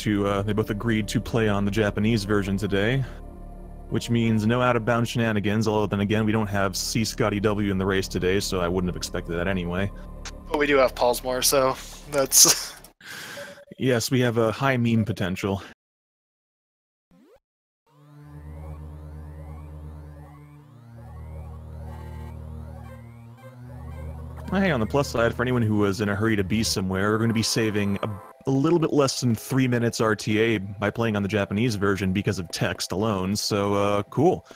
they both agreed to play on the Japanese version today, which means no out-of-bounds shenanigans, although then again, we don't have C. Scotty W in the race today, so I wouldn't have expected that anyway. But we do have Pollsmor, so that's... Yes, we have a high meme potential. Hey, on the plus side, for anyone who was in a hurry to be somewhere, we're going to be saving a little bit less than 3 minutes RTA by playing on the Japanese version because of text alone, so, cool.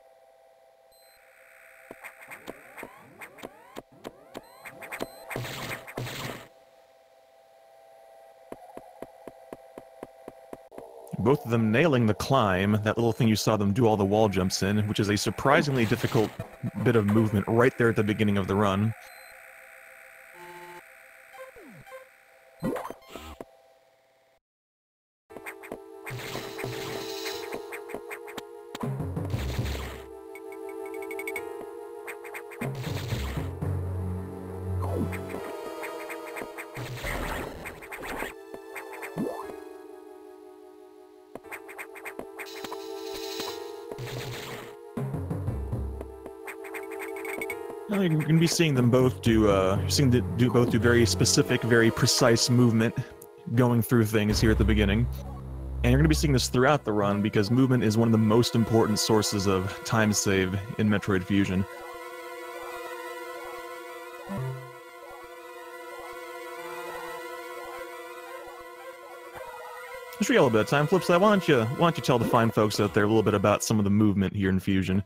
Both of them nailing the climb, that little thing you saw them do all the wall jumps in, which is a surprisingly difficult bit of movement right there at the beginning of the run. You're going to be seeing them both do, both do very specific, very precise movement going through things here at the beginning. And you're going to be seeing this throughout the run because movement is one of the most important sources of time save in Metroid Fusion. Just for a little bit of time, Flipside, why don't you tell the fine folks out there a little bit about some of the movement here in Fusion?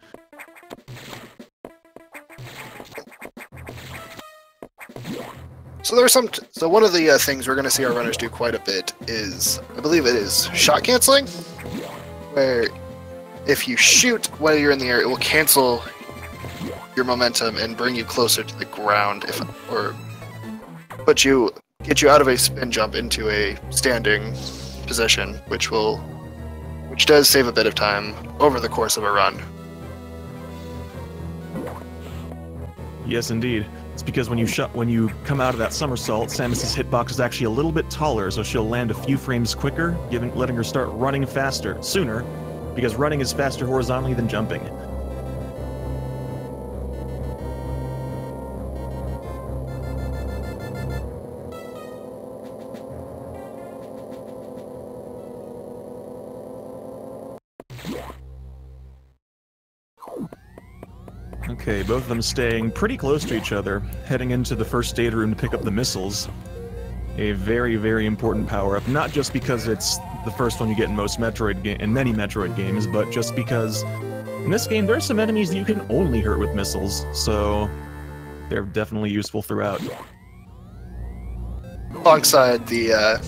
So there's so one of the things we're going to see our runners do quite a bit is, I believe it is shot canceling, where if you shoot while you're in the air, it will cancel your momentum and bring you closer to the ground, or get you out of a spin jump into a standing position, which does save a bit of time over the course of a run. Yes, indeed. It's because when you come out of that somersault, Samus's hitbox is actually a little bit taller, so she'll land a few frames quicker, letting her start running sooner, because running is faster horizontally than jumping. Okay, both of them staying pretty close to each other, heading into the first data room to pick up the missiles. A very, very important power-up, not just because it's the first one you get in many Metroid games, but just because in this game there are some enemies that you can only hurt with missiles, so they're definitely useful throughout. Alongside the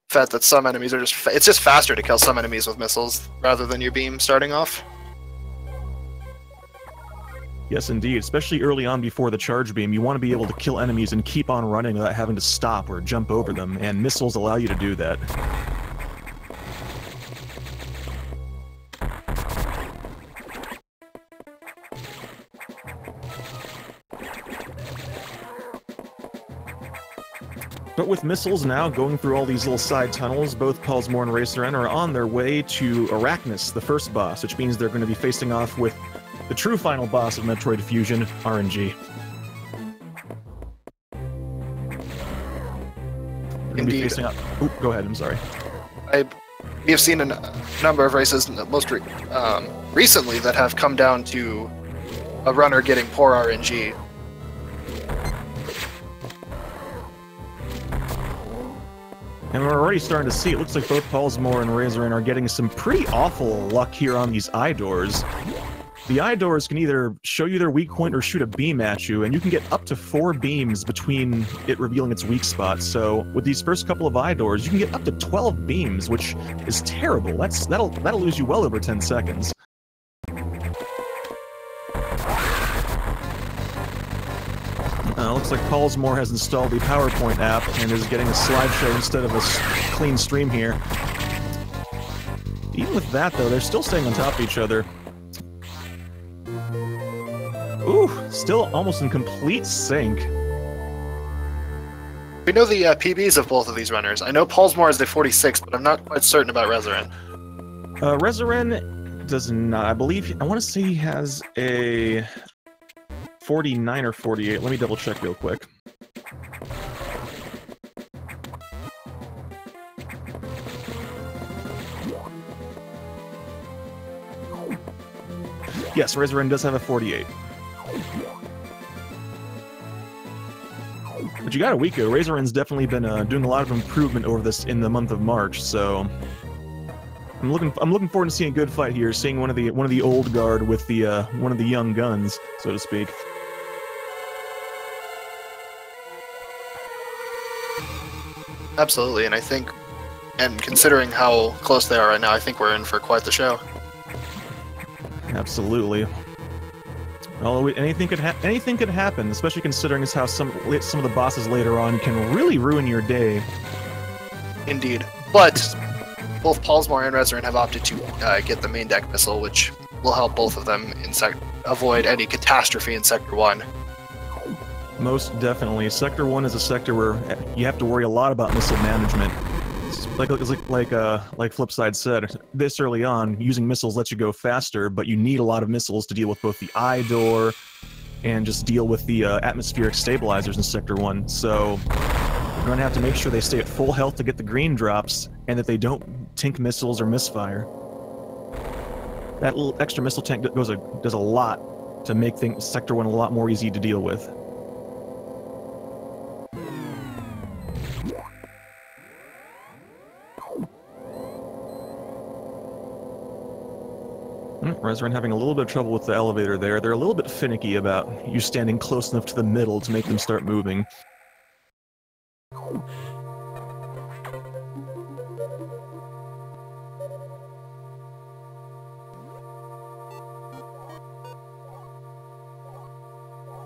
fact that some enemies are it's just faster to kill some enemies with missiles rather than your beam starting off. Yes, indeed. Especially early on before the charge beam, you want to be able to kill enemies and keep on running without having to stop or jump over them, and missiles allow you to do that. But with missiles now going through all these little side tunnels, both Pollsmor and Reserenn are on their way to Arachnus, the first boss, which means they're going to be facing off with the true final boss of Metroid Fusion, RNG. Indeed. Go ahead, I'm sorry. We have seen a number of races, most recently, that have come down to a runner getting poor RNG. And we're already starting to see, it looks like both Pollsmor and Reserenn are getting some pretty awful luck here on these eye doors. The eye doors can either show you their weak point or shoot a beam at you, and you can get up to 4 beams between it revealing its weak spot. So with these first couple of eye doors, you can get up to 12 beams, which is terrible. That'll lose you well over 10 seconds. Looks like Pollsmor has installed the PowerPoint app and is getting a slideshow instead of a clean stream here. Even with that, though, they're still staying on top of each other. Ooh, still almost in complete sync. We know the PBs of both of these runners. I know Pollsmor is the 46, but I'm not quite certain about Reserenn. Reserenn does not. I believe, I want to say he has a 49 or 48. Let me double check real quick. Yes, Reserenn does have a 48. But you got a week ago. Reserenn's definitely been doing a lot of improvement over this in the month of March, so I'm looking forward to seeing a good fight here, seeing one of the old guard with the one of the young guns, so to speak. Absolutely, and I think, and considering how close they are right now, I think we're in for quite the show. Absolutely. Although anything could happen, especially considering how some of the bosses later on can really ruin your day. Indeed, but both Pollsmor and Reserenn have opted to get the main deck missile, which will help both of them avoid any catastrophe in Sector 1. Most definitely. Sector 1 is a sector where you have to worry a lot about missile management. Like Flipside said, this early on, using missiles lets you go faster, but you need a lot of missiles to deal with both the eye door and just deal with the atmospheric stabilizers in Sector 1. So you're going to have to make sure they stay at full health to get the green drops, and that they don't tink missiles or misfire. That little extra missile tank does a lot to make Sector 1 a lot more easy to deal with. Reserenn having a little bit of trouble with the elevator there. They're a little bit finicky about you standing close enough to the middle to make them start moving.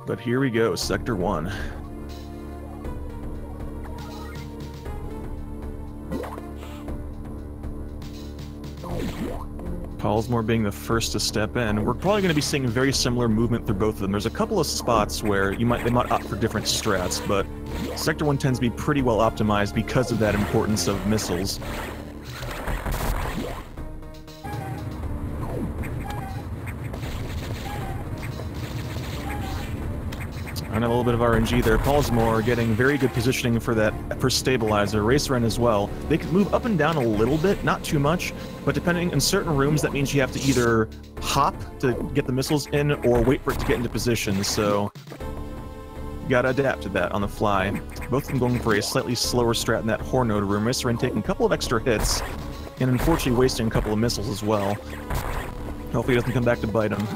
But here we go, Sector 1. Pollsmor being the first to step in. We're probably going to be seeing very similar movement through both of them. There's a couple of spots where they might opt for different strats, but Sector 1 tends to be pretty well optimized because of that importance of missiles. And a little bit of RNG there. Pollsmor getting very good positioning for stabilizer. Reserenn as well. They can move up and down a little bit, not too much, but depending in certain rooms, that means you have to either hop to get the missiles in or wait for it to get into position. So you gotta adapt to that on the fly. Both of them going for a slightly slower strat in that Hornode room. Reserenn taking a couple of extra hits, and unfortunately wasting a couple of missiles as well. Hopefully it doesn't come back to bite him.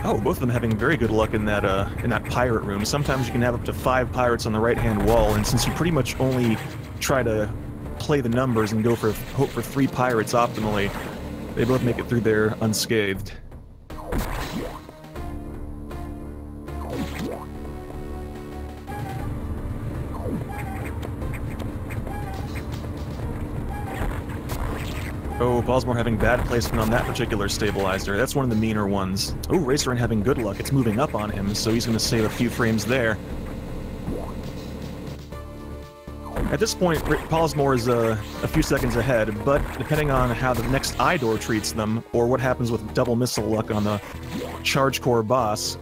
Oh, both of them having very good luck in that pirate room. Sometimes you can have up to 5 pirates on the right-hand wall, and since you pretty much only try to play the numbers and hope for 3 pirates optimally, they both make it through there unscathed. Oh, Pollsmor having bad placement on that particular stabilizer. That's one of the meaner ones. Oh, Reserenn having good luck. It's moving up on him, so he's going to save a few frames there. At this point, Pollsmor is a few seconds ahead, but depending on how the next eye door treats them, or what happens with double missile luck on the charge core boss,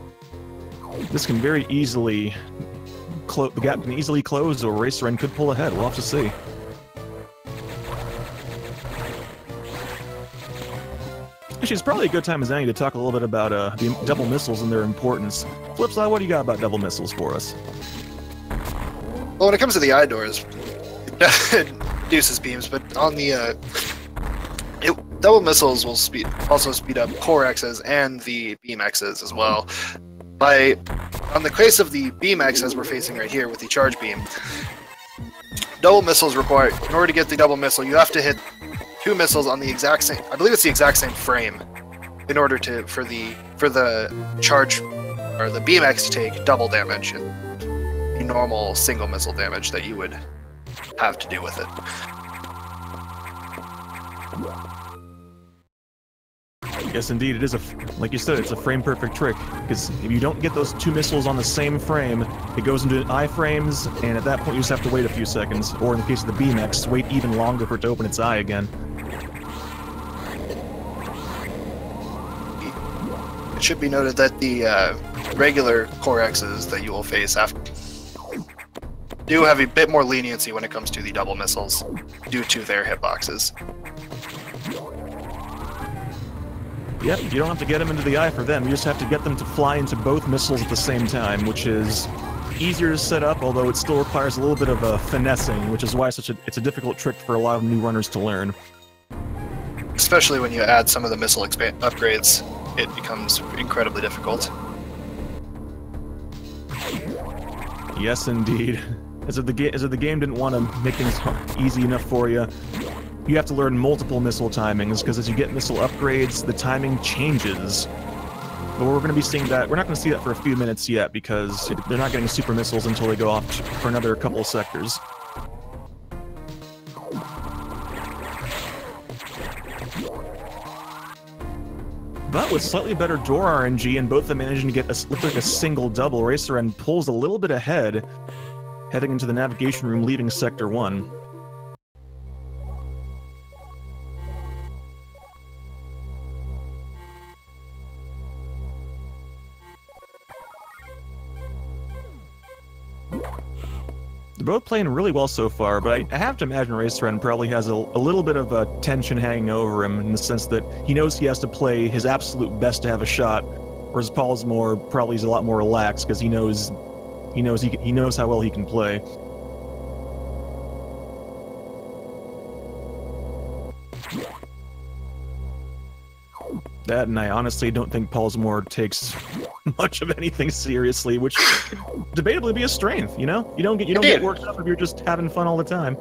this can very easily... the gap can easily close, or Reserenn could pull ahead. We'll have to see. Actually, it's probably a good time as any to talk a little bit about the double missiles and their importance. Flipside, what do you got about double missiles for us? Well, when it comes to the eye doors, it reduces beams, but on the double missiles will also speed up core X's and the beam X's as well. On the case of the beam X, as we're facing right here with the charge beam, double missiles require, in order to get the double missile, you have to hit 2 missiles on the exact same, I believe it's the exact same frame, in order for the charge or the beam X to take double damage and the normal single missile damage that you would have to do with it. Yes, indeed, it is like you said, it's a frame-perfect trick, because if you don't get those two missiles on the same frame, it goes into iframes, and at that point you just have to wait a few seconds, or in the case of the BMX, wait even longer for it to open its eye again. It should be noted that the regular Core X's that you will face after do have a bit more leniency when it comes to the double missiles, due to their hitboxes. Yep, you don't have to get them into the eye for them, you just have to get them to fly into both missiles at the same time, which is easier to set up, although it still requires a little bit of finessing, which is why it's a difficult trick for a lot of new runners to learn. Especially when you add some of the missile upgrades, it becomes incredibly difficult. Yes, indeed. As if the game didn't want to make things easy enough for you, you have to learn multiple missile timings, because as you get missile upgrades, the timing changes. But we're going to be seeing that. We're not going to see that for a few minutes yet, because they're not getting super missiles until they go off for another couple of sectors. But with slightly better door RNG and both of them managing to get look like a single double, Reserenn pulls a little bit ahead, heading into the navigation room, leaving Sector 1. They're both playing really well so far, but I have to imagine Reserenn probably has a little bit of tension hanging over him in the sense that he knows he has to play his absolute best to have a shot, whereas Pollsmor probably is a lot more relaxed because he knows how well he can play. That, and I honestly don't think Pollsmor takes much of anything seriously, which debatably be a strength, you know? You don't get worked up if you're just having fun all the time.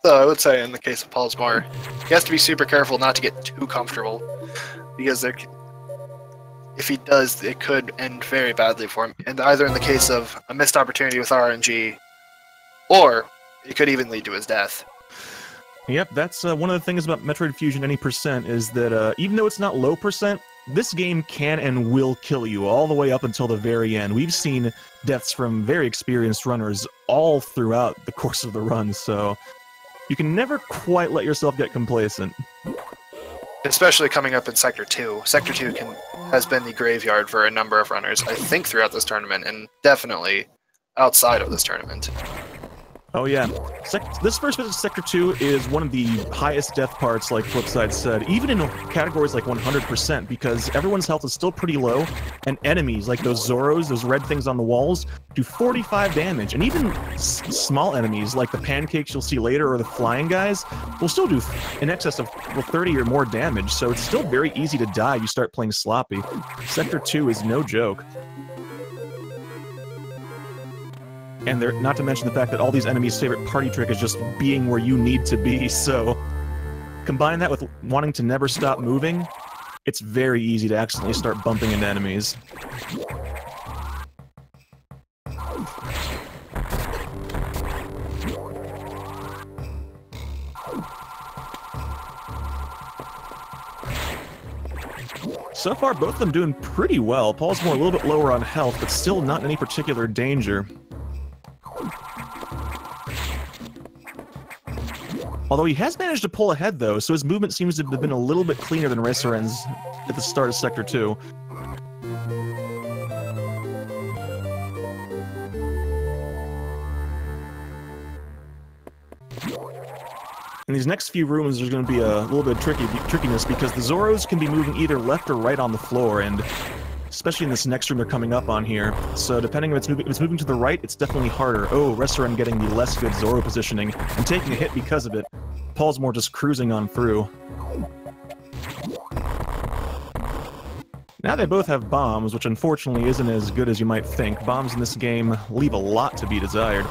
So I would say in the case of Pollsmor, he has to be super careful not to get too comfortable, because if he does, it could end very badly for him, and either in the case of a missed opportunity with RNG, or it could even lead to his death. Yep, that's one of the things about Metroid Fusion Any Percent is that even though it's not low percent, this game can and will kill you all the way up until the very end. We've seen deaths from very experienced runners all throughout the course of the run, so you can never quite let yourself get complacent. Especially coming up in Sector 2. Sector 2 has been the graveyard for a number of runners, I think throughout this tournament, and definitely outside of this tournament. Oh yeah, this first visit to Sector 2 is one of the highest death parts, like Flipside said, even in categories like 100%, because everyone's health is still pretty low, and enemies, like those Zoros, those red things on the walls, do 45 damage, and even small enemies, like the pancakes you'll see later, or the flying guys, will still do in excess of 30 or more damage, so it's still very easy to die if you start playing sloppy. Sector 2 is no joke. And not to mention the fact that all these enemies' favorite party trick is just being where you need to be, so combine that with wanting to never stop moving, it's very easy to accidentally start bumping into enemies. So far, both of them doing pretty well. Pollsmor a little bit lower on health, but still not in any particular danger. Although he has managed to pull ahead, though, so his movement seems to have been a little bit cleaner than Reserenn's at the start of Sector 2. In these next few rooms, there's going to be a little bit of trickiness, because the Zoros can be moving either left or right on the floor, and especially in this next room they're coming up on here. So depending if it's moving to the right, it's definitely harder. Oh, Reserenn getting the less good Zoro positioning and taking a hit because of it. Pollsmor just cruising on through. Now they both have bombs, which unfortunately isn't as good as you might think. Bombs in this game leave a lot to be desired.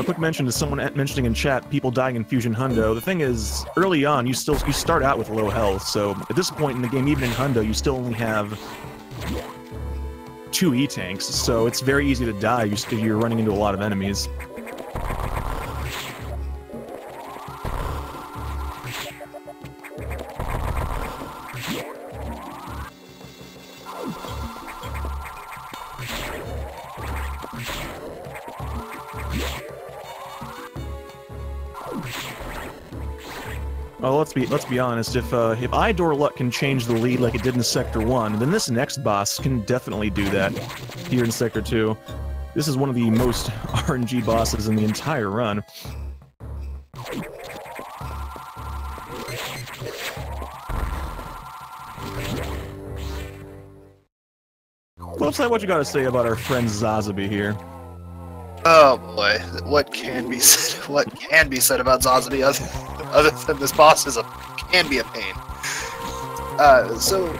quick mention to someone mentioning in chat, people dying in Fusion Hundo. The thing is, early on, you start out with low health, so at this point in the game, even in Hundo, you still only have 2 E-tanks, so it's very easy to die if you're running into a lot of enemies. Oh, let's be honest. If Idor Luck can change the lead like it did in Sector 1, then this next boss can definitely do that here in Sector 2. This is one of the most RNG bosses in the entire run. Flipside, what you gotta say about our friend Zazabi here? Oh boy, what can be said? What can be said about Zazabi other than this boss can be a pain. So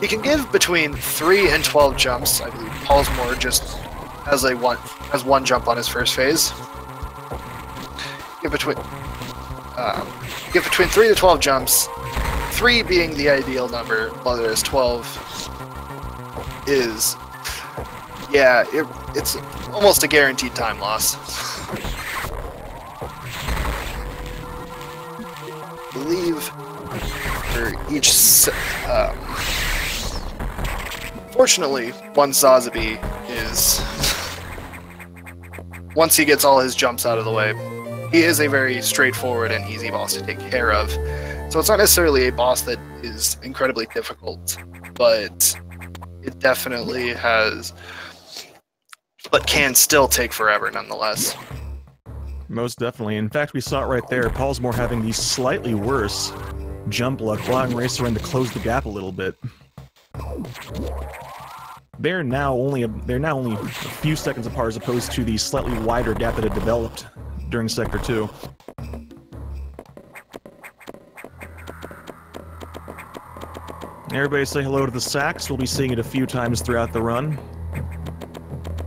he can give between 3 and 12 jumps. I believe Pollsmor just has one jump on his first phase. Give between 3 to 12 jumps. 3 being the ideal number, whereas 12 is, yeah, it's almost a guaranteed time loss. I believe for each fortunately, once Zazabi is, once he gets all his jumps out of the way, he is a very straightforward and easy boss to take care of. So it's not necessarily a boss that is incredibly difficult, but it definitely has, but can still take forever nonetheless. Most definitely. In fact, we saw it right there. Pollsmor having the slightly worse jump luck, allowing Reserenn to close the gap a little bit. They're now only a few seconds apart as opposed to the slightly wider gap that had developed during Sector 2. Everybody say hello to the sax. We'll be seeing it a few times throughout the run.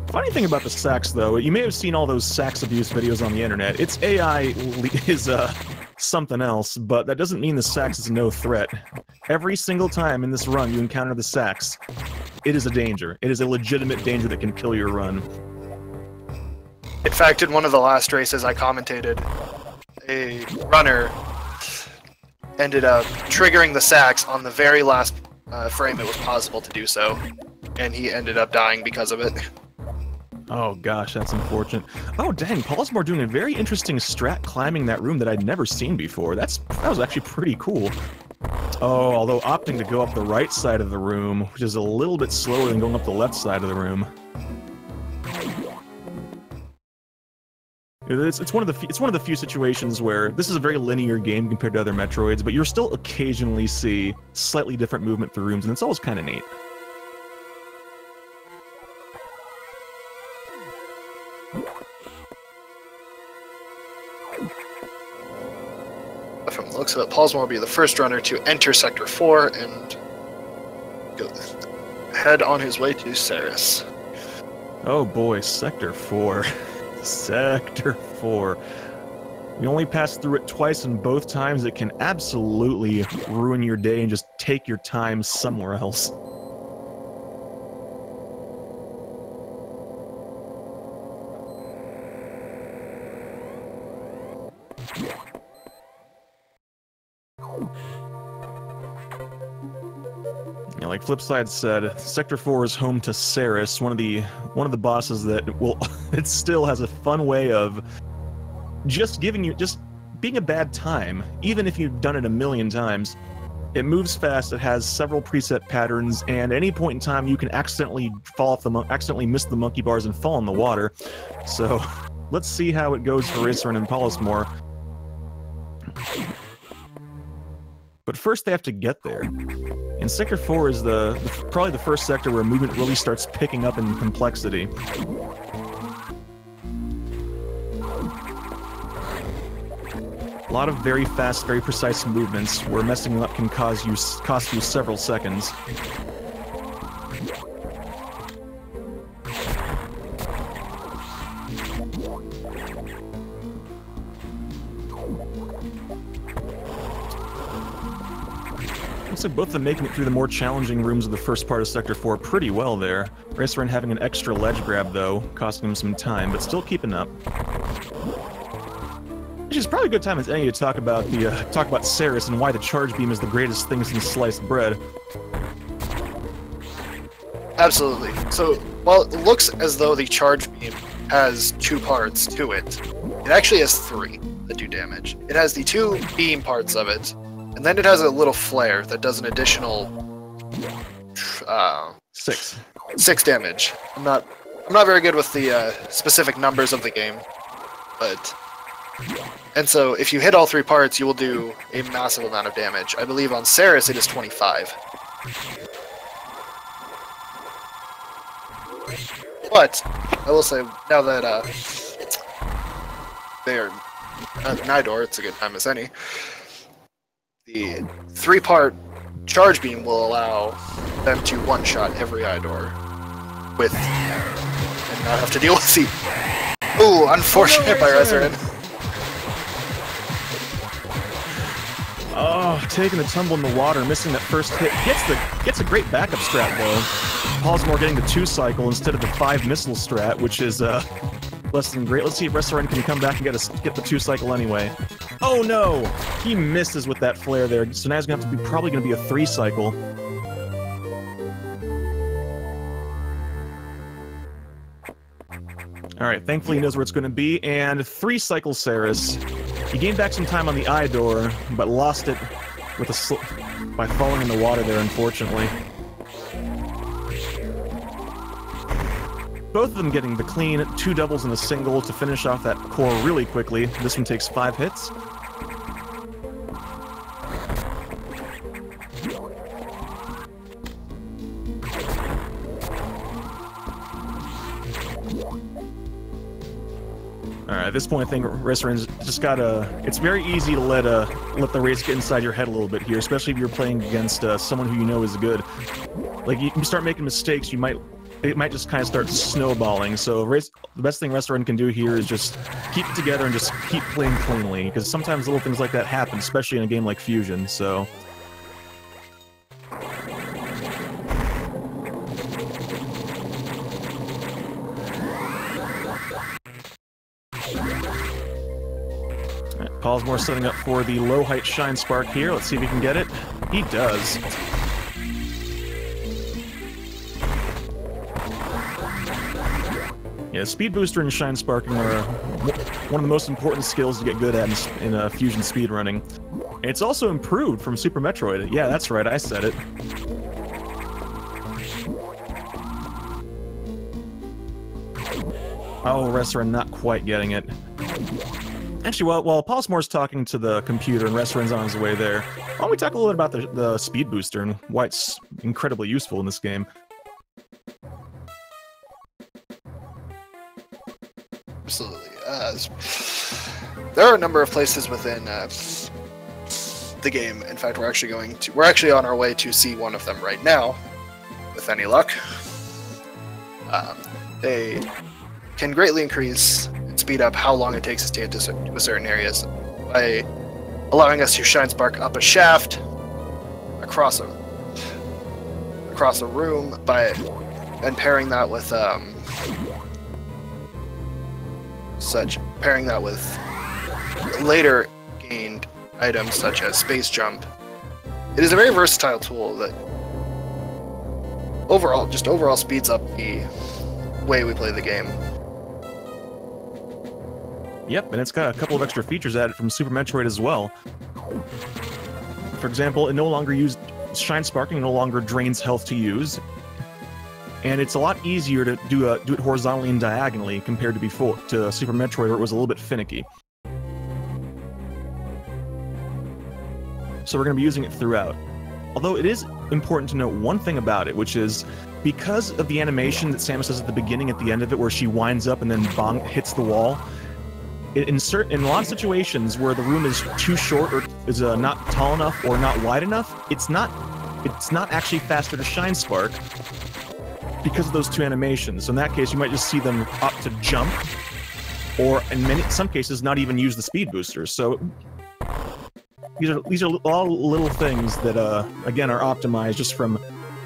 Funny thing about the sax, though, you may have seen all those sax abuse videos on the internet. Its AI is something else, but that doesn't mean the sax is no threat. Every single time in this run you encounter the sax, it is a danger. It is a legitimate danger that can kill your run. In fact, in one of the last races I commentated, a runner ended up triggering the sax on the very last frame it was possible to do so, and he ended up dying because of it. Oh gosh, that's unfortunate. Oh dang, Pollsmor doing a very interesting strat climbing that room that I'd never seen before. That was actually pretty cool. Oh, although opting to go up the right side of the room, which is a little bit slower than going up the left side of the room. It's one of the few situations where this is a very linear game compared to other Metroids, but you'll still occasionally see slightly different movement through rooms, and it's always kind of neat. From the looks of it, Pollsmor will be the first runner to enter Sector 4 and head on his way to Ceres. Oh boy, Sector 4. Sector 4. You only pass through it twice, and both times it can absolutely ruin your day and just take your time somewhere else. Yeah, like Flipside said, Sector 4 is home to Ceres, one of the bosses that will it still has a fun way of just being a bad time, even if you've done it a million times. It moves fast, it has several preset patterns, and at any point in time you can accidentally miss the monkey bars and fall in the water. So let's see how it goes for Reserenn and Pollsmor. But first they have to get there. And Sector 4 is probably the first sector where movement really starts picking up in complexity. A lot of very fast, very precise movements where messing them up can cost you several seconds. Looks like both of them making it through the more challenging rooms of the first part of Sector 4 pretty well there. Reserenn having an extra ledge grab, though, costing him some time, but still keeping up. Which is probably a good time as any to talk about Ceres and why the charge beam is the greatest thing since sliced bread. Absolutely. So, while it looks as though the charge beam has 2 parts to it, it actually has 3 that do damage. It has the 2 beam parts of it, and then it has a little flare that does an additional 6 damage. I'm not very good with the specific numbers of the game, but and so if you hit all 3 parts, you will do a massive amount of damage. I believe on Ceres it is 25. But I will say now that they are at Nidor, it's a good time as any. The 3-part charge beam will allow them to one-shot every Idor with and not have to deal with the unfortunate by Reserenn. Oh, taking the tumble in the water, missing that first hit. Gets a great backup strat though. Pollsmor getting the 2-cycle instead of the 5 missile strat, which is less than great. Let's see if Reserenn can come back and get the 2-cycle anyway. Oh no! He misses with that flare there, so now he's gonna have to be probably gonna be a 3-cycle. Alright, thankfully he knows where it's gonna be, and 3-cycle Ceres. He gained back some time on the Idor, but lost it with by falling in the water there, unfortunately. Both of them getting the clean 2 doubles and a single to finish off that core really quickly. This one takes 5 hits. Alright, at this point I think Reserenn's just gotta... It's very easy to let the race get inside your head a little bit here, especially if you're playing against someone who you know is good. Like, you can start making mistakes, it might just kind of start snowballing, so the best thing Reserenn can do here is just keep it together and just keep playing cleanly, because sometimes little things like that happen, especially in a game like Fusion, so... Pollsmor setting up for the low-height Shine Spark here. Let's see if he can get it. He does. Yeah, Speed Booster and Shine Sparking are one of the most important skills to get good at in Fusion speedrunning. It's also improved from Super Metroid. Yeah, that's right, I said it. Oh, Reserenn not quite getting it. Actually, while Pollsmor's talking to the computer and Reserenn's on his way there, why don't we talk a little bit about the Speed Booster and why it's incredibly useful in this game. Absolutely. There are a number of places within the game. In fact, we're actually on our way to see one of them right now, with any luck. They can greatly increase and speed up how long it takes us to get to certain areas by allowing us to Shine Spark up a shaft, across a room, and pairing that with later gained items such as Space Jump. It is a very versatile tool that overall speeds up the way we play the game. Yep, and it's got a couple of extra features added from Super Metroid as well. For example, Shine Sparking no longer drains health to use, and it's a lot easier to do it horizontally and diagonally compared to Super Metroid, where it was a little bit finicky. So we're going to be using it throughout. Although it is important to note one thing about it, which is because of the animation that Samus does at the beginning, at the end of it, where she winds up and then bong hits the wall. In a lot of situations where the room is too short or is not tall enough or not wide enough, it's not actually faster to Shine Spark because of those two animations. So in that case, you might just see them opt to jump or in some cases not even use the speed boosters. So these are all little things that again are optimized just from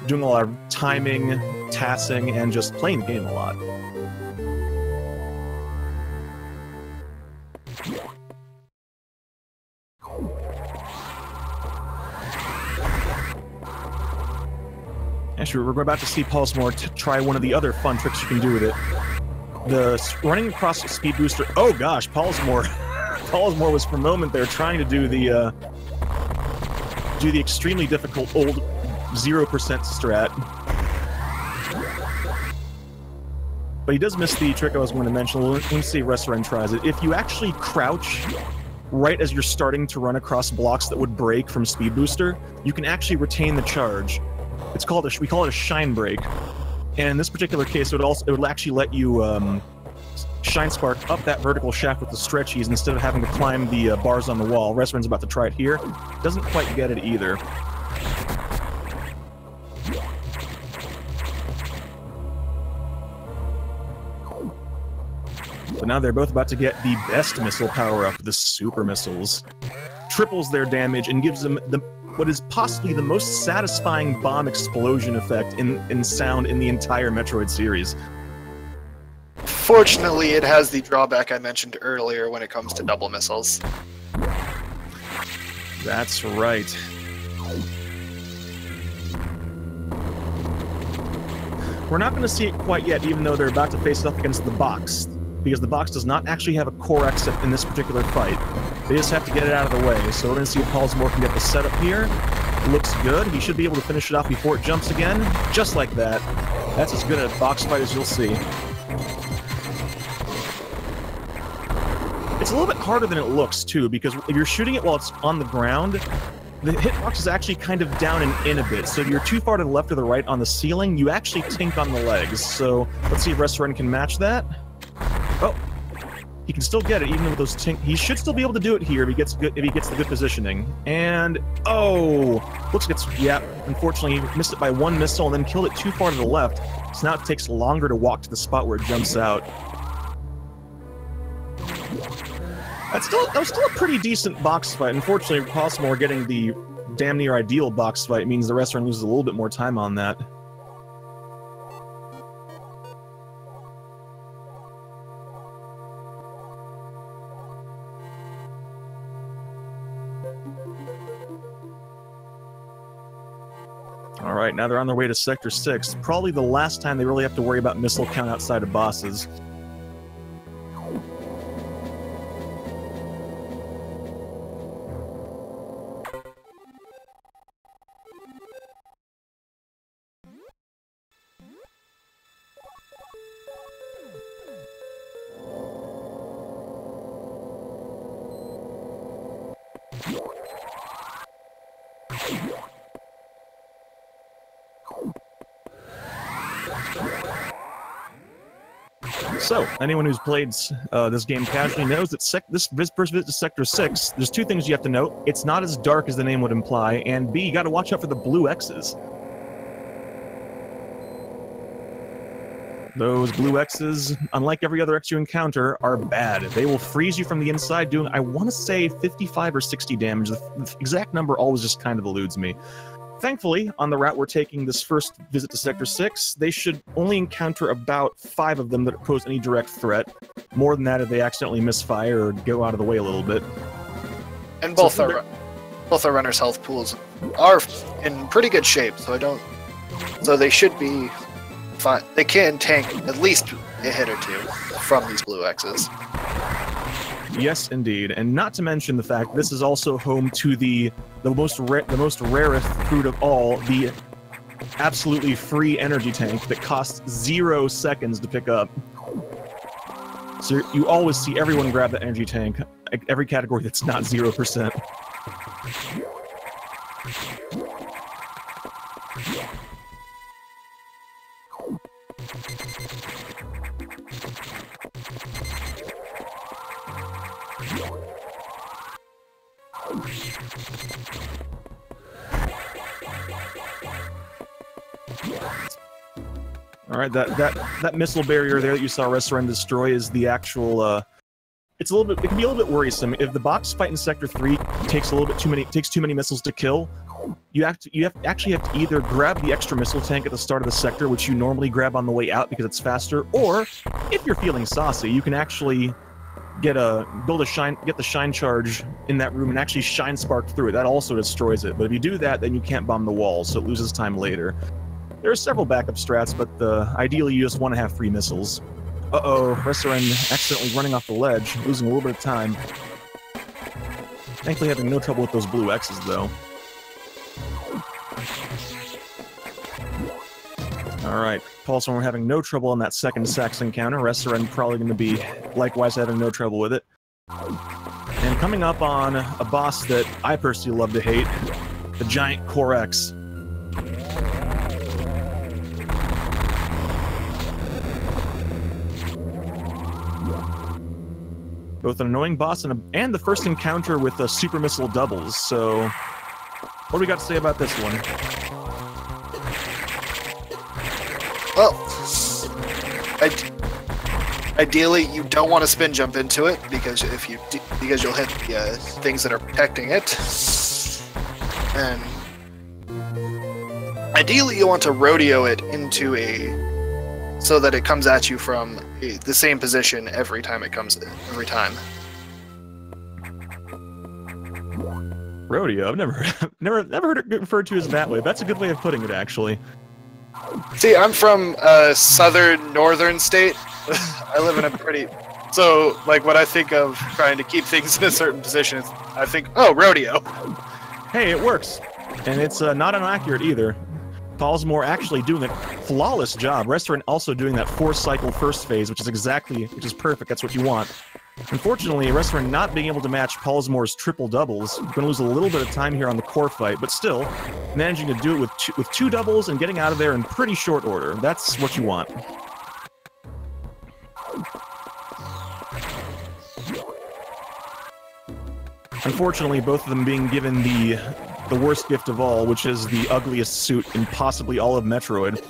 doing a lot of timing, tassing, and just playing the game a lot. Actually, we're about to see Pollsmor try one of the other fun tricks you can do with it. The running across the speed booster. Oh gosh, Pollsmor. Pollsmor was for a moment there trying to do the extremely difficult old 0% strat. But he does miss the trick I was going to mention. Let's see if Reserenn tries it. If you actually crouch right as you're starting to run across blocks that would break from speed booster, you can actually retain the charge. It's called we call it a shine break. And in this particular case, it would actually let you shine spark up that vertical shaft with the stretchies instead of having to climb the bars on the wall. Reserenn's about to try it here. Doesn't quite get it either. But now they're both about to get the best missile power-up, the super missiles. Triples their damage and gives them what is possibly the most satisfying bomb explosion effect in sound in the entire Metroid series. Fortunately, it has the drawback I mentioned earlier when it comes to double missiles. That's right. We're not going to see it quite yet, even though they're about to face it up against the box, because the box does not actually have a core exit in this particular fight. They just have to get it out of the way. So we're going to see if Pollsmor can get the setup here. Looks good. He should be able to finish it off before it jumps again. Just like that. That's as good a box fight as you'll see. It's a little bit harder than it looks, too, because if you're shooting it while it's on the ground, the hitbox is actually kind of down and in a bit. So if you're too far to the left or the right on the ceiling, you actually tink on the legs. So let's see if Reserenn can match that. Oh. He can still get it, even with those tink. He should still be able to do it here if he gets the good positioning. And oh, looks like it's, yeah. Unfortunately, he missed it by one missile and then killed it too far to the left. So now it takes longer to walk to the spot where it jumps out. That was still a pretty decent box fight. Unfortunately, Pollsmor getting the damn near ideal box fight means the Reserenn loses a little bit more time on that. Alright, now they're on their way to Sector 6. Probably the last time they really have to worry about missile count outside of bosses. So, anyone who's played this game casually knows that this first visit to Sector 6, there's two things you have to note. It's not as dark as the name would imply, and B, you gotta watch out for the blue X's. Those blue X's, unlike every other X you encounter, are bad. They will freeze you from the inside doing, I want to say, 55 or 60 damage. The exact number always just kind of eludes me. Thankfully, on the route we're taking this first visit to Sector 6, they should only encounter about 5 of them that pose any direct threat. More than that if they accidentally misfire or go out of the way a little bit. And both our runners' health pools are in pretty good shape, so they should be fine. They can tank at least a hit or two from these blue X's. Yes, indeed, and not to mention the fact this is also home to the most rarest fruit of all, the absolutely free energy tank that costs 0 seconds to pick up. So you always see everyone grab that energy tank, every category that's not 0%. All right, that missile barrier there that you saw Reserenn destroy is the actual It can be a little bit worrisome if the box fight in Sector 3 takes too many missiles to kill. You actually have to either grab the extra missile tank at the start of the sector, which you normally grab on the way out because it's faster, or if you're feeling saucy, you can actually get the shine charge in that room and actually shine spark through it. That also destroys it. But if you do that, then you can't bomb the wall, so it loses time later. There are several backup strats, but ideally you just want to have 3 missiles. Uh-oh, Reserenn accidentally running off the ledge, losing a little bit of time. Thankfully having no trouble with those blue X's, though. Alright, Pollsmor having no trouble on that second Sax encounter. Reserenn probably going to be likewise having no trouble with it. And coming up on a boss that I personally love to hate, the Giant Core X. Both an annoying boss and the first encounter with super missile doubles, so what do we got to say about this one? Well, ideally, you don't want to spin jump into it because because you'll hit the things that are protecting it, and ideally you want to rodeo it into so that it comes at you from the same position every time it comes in, every time. Rodeo? I've never heard it referred to as that way. That's a good way of putting it, actually. See, I'm from a northern state. I live in a pretty... So, like, when I think of trying to keep things in a certain position, I think, oh, rodeo. Hey, it works. And it's not inaccurate either. Pollsmor actually doing a flawless job. Reserenn also doing that 4-cycle first phase, which is perfect. That's what you want. Unfortunately, Reserenn not being able to match Pollsmor's triple doubles. Going to lose a little bit of time here on the core fight, but still managing to do it with two doubles and getting out of there in pretty short order. That's what you want. Unfortunately, both of them being given the worst gift of all, which is the ugliest suit in possibly all of Metroid.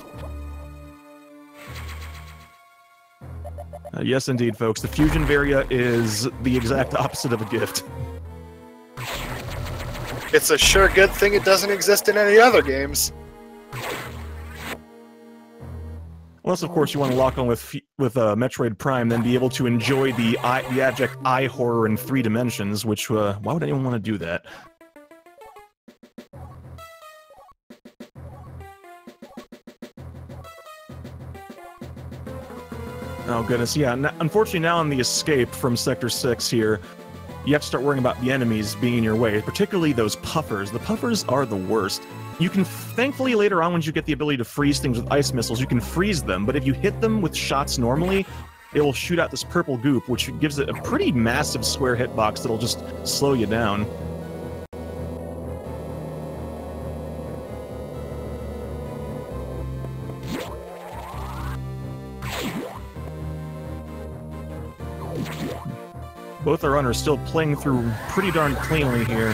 Yes, indeed, folks. The Fusion Varia is the exact opposite of a gift. It's a sure good thing it doesn't exist in any other games. Unless, of course, you want to lock on with Metroid Prime, then be able to enjoy the abject eye horror in 3 dimensions, which, why would anyone want to do that? Oh goodness, yeah. Unfortunately, now on the escape from Sector 6 here, you have to start worrying about the enemies being in your way, particularly those puffers. The puffers are the worst. You can, thankfully, later on, when you get the ability to freeze things with ice missiles, you can freeze them, but if you hit them with shots normally, it will shoot out this purple goop, which gives it a pretty massive square hitbox that'll just slow you down. Both our runners still playing through pretty darn cleanly here.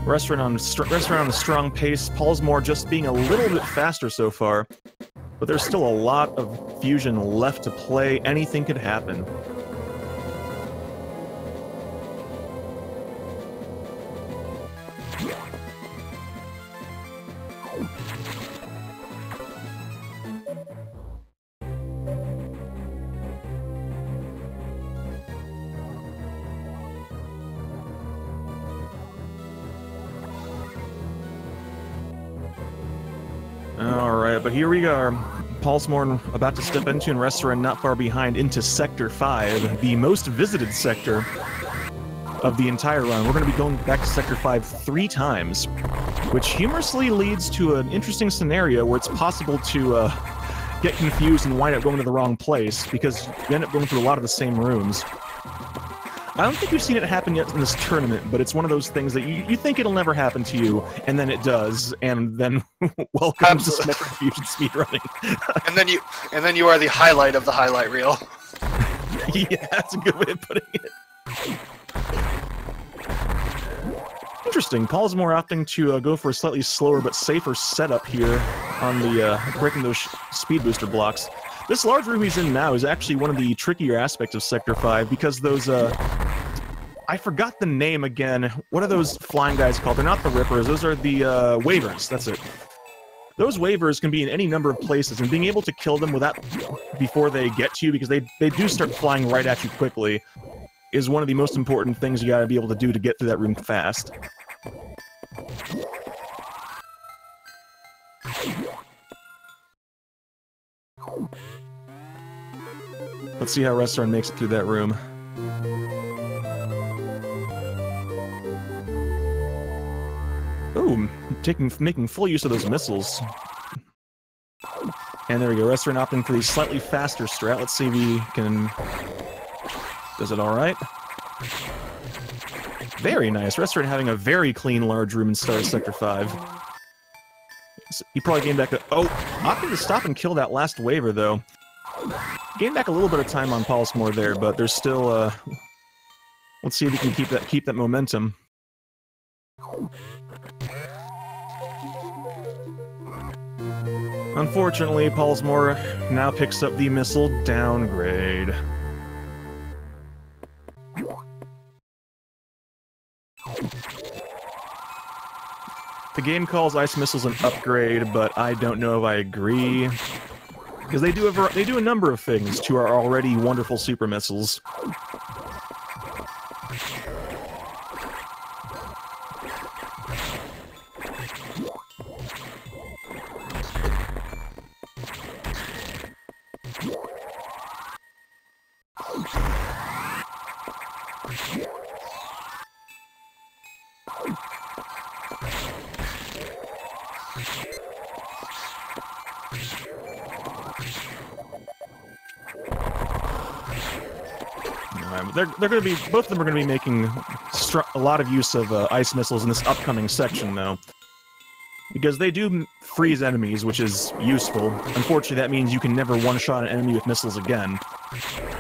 Reserenn on a strong pace, Pollsmor just being a little bit faster so far, but there's still a lot of fusion left to play. Anything could happen. Alright, but here we are. Pollsmor about to step into, and Reserenn not far behind, into Sector 5, the most visited sector of the entire run. We're going to be going back to Sector 5 3 times, which humorously leads to an interesting scenario where it's possible to get confused and wind up going to the wrong place, because you end up going through a lot of the same rooms. I don't think we've seen it happen yet in this tournament, but it's one of those things that you think it'll never happen to you, and then it does, and then welcome to Metroid Fusion speedrunning. and then you are the highlight of the highlight reel. Yeah, that's a good way of putting it. Interesting. Pollsmor opting to go for a slightly slower but safer setup here on the breaking those speed booster blocks. This large room he's in now is actually one of the trickier aspects of Sector 5, because those, I forgot the name again. What are those flying guys called? They're not the Rippers, those are the, Waivers, that's it. Those Waivers can be in any number of places, and being able to kill them before they get to you, because they do start flying right at you quickly, is one of the most important things you gotta be able to do to get through that room fast. Let's see how Reserenn makes it through that room. Ooh, making full use of those missiles. And there we go, Reserenn opting for the slightly faster strat. Let's see if he can... Does it alright? Very nice. Reserenn having a very clean large room in Star Sector 5. He probably gained back opting to stop and kill that last waiver, though. Gained back a little bit of time on Pollsmor there, but there's still, let's see if he can keep that momentum. Unfortunately, Pollsmor now picks up the missile downgrade. The game calls ice missiles an upgrade, but I don't know if I agree. Because they do a number of things to our already wonderful super missiles. They're going to be, both of them are going to be making a lot of use of ice missiles in this upcoming section, though. Because they do freeze enemies, which is useful. Unfortunately, that means you can never one-shot an enemy with missiles again.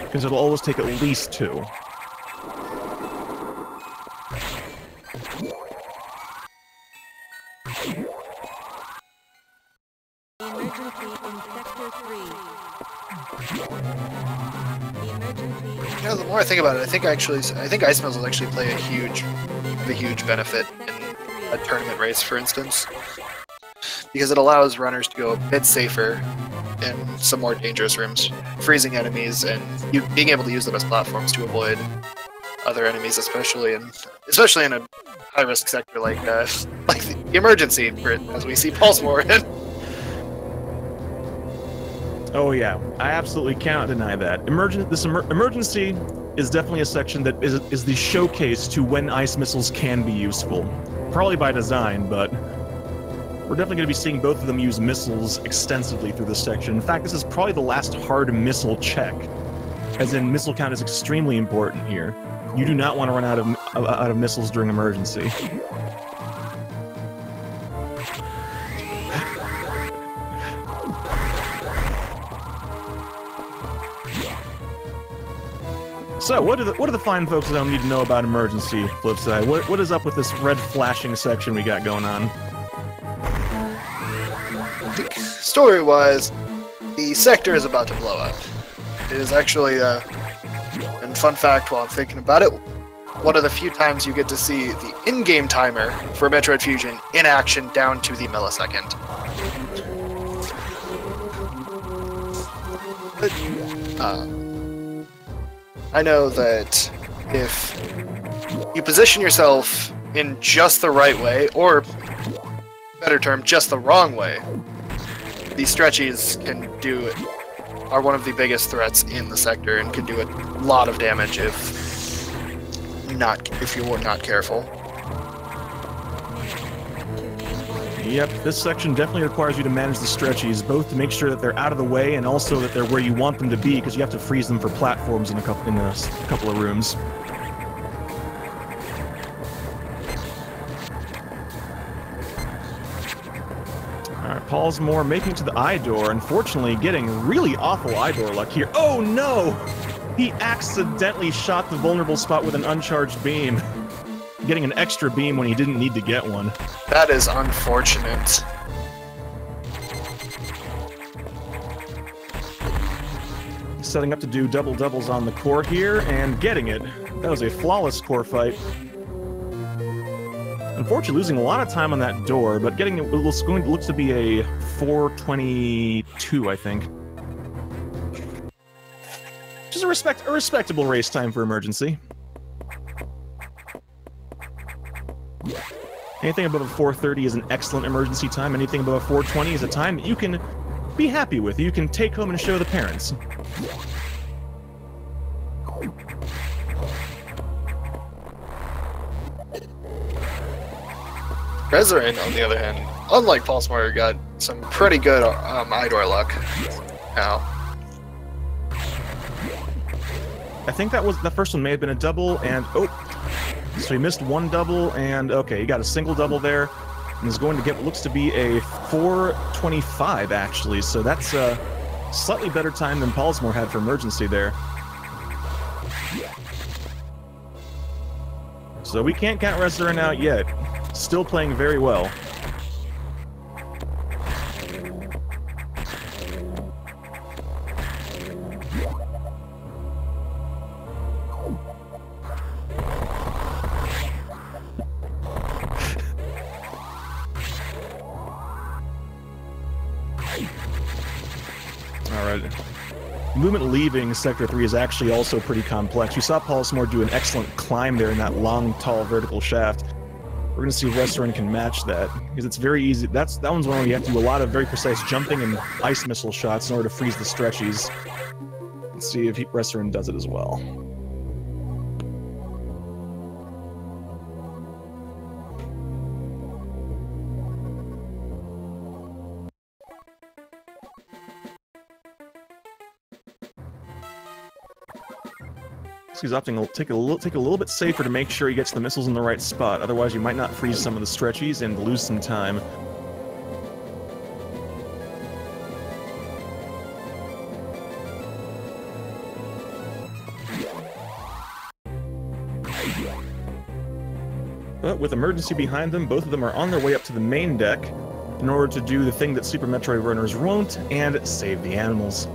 Because it'll always take at least 2. You know, the more I think about it, I think ice missiles actually play a huge benefit in a tournament race, for instance, because it allows runners to go a bit safer in some more dangerous rooms, freezing enemies and being able to use them as platforms to avoid other enemies, especially in a high-risk sector like the emergency, as we see Pollsmor in. Oh yeah, I absolutely cannot deny that. Emergency is definitely a section that is the showcase to when ice missiles can be useful. Probably by design, but we're definitely going to be seeing both of them use missiles extensively through this section. In fact, this is probably the last hard missile check, as in missile count is extremely important here. You do not want to run out of missiles during emergency. So, what do the fine folks at home need to know about emergency, Flipside? What is up with this red flashing section we got going on? Story-wise, the sector is about to blow up. It is actually, and fun fact while I'm thinking about it, one of the few times you get to see the in-game timer for Metroid Fusion in action down to the millisecond. I know that if you position yourself in just the right way, or better term, just the wrong way, these stretchies are one of the biggest threats in the sector and can do a lot of damage if you were not careful. Yep, this section definitely requires you to manage the stretchies, both to make sure that they're out of the way and also that they're where you want them to be, because you have to freeze them for platforms in a couple of rooms. Alright, Pollsmor making it to the eye door, unfortunately getting really awful eye door luck here. Oh no! He accidentally shot the vulnerable spot with an uncharged beam. Getting an extra beam when he didn't need to get one. That is unfortunate. setting up to do double-doubles on the core here, and getting it. That was a flawless core fight. Unfortunately, losing a lot of time on that door, but getting it looks to be a 4:22, I think. Which is a respectable race time for Emergency. Anything above a 4:30 is an excellent Emergency time. Anything above a 4:20 is a time that you can be happy with. You can take home and show the parents. Reserenn, on the other hand, unlike Pollsmor, got some pretty good eye-door luck now. I think that first one may have been a double, and oh, so he missed one double, and okay, he got a single double there, and is going to get what looks to be a 4:25 actually. So that's a slightly better time than Pollsmor had for Emergency there. So we can't count Reserenn out yet. Still playing very well. Alright. Movement leaving Sector 3 is actually also pretty complex. You saw Pollsmor do an excellent climb there in that long, tall, vertical shaft. We're going to see if Reserenn can match that, because it's very easy. That one's one where you have to do a lot of very precise jumping and ice missile shots in order to freeze the stretchies. Let's see if Reserenn does it as well. He's opting to take a little bit safer to make sure he gets the missiles in the right spot. Otherwise, you might not freeze some of the stretchies and lose some time. But with Emergency behind them, both of them are on their way up to the main deck in order to do the thing that Super Metroid runners won't, and save the animals.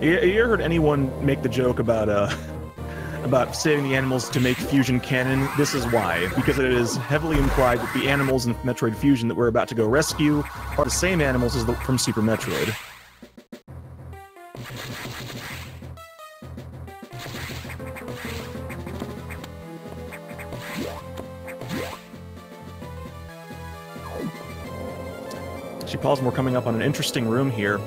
You ever heard anyone make the joke about saving the animals to make Fusion canon? This is why. Because it is heavily implied that the animals in Metroid Fusion that we're about to go rescue are the same animals as from Super Metroid. See, Pollsmor coming up on an interesting room here.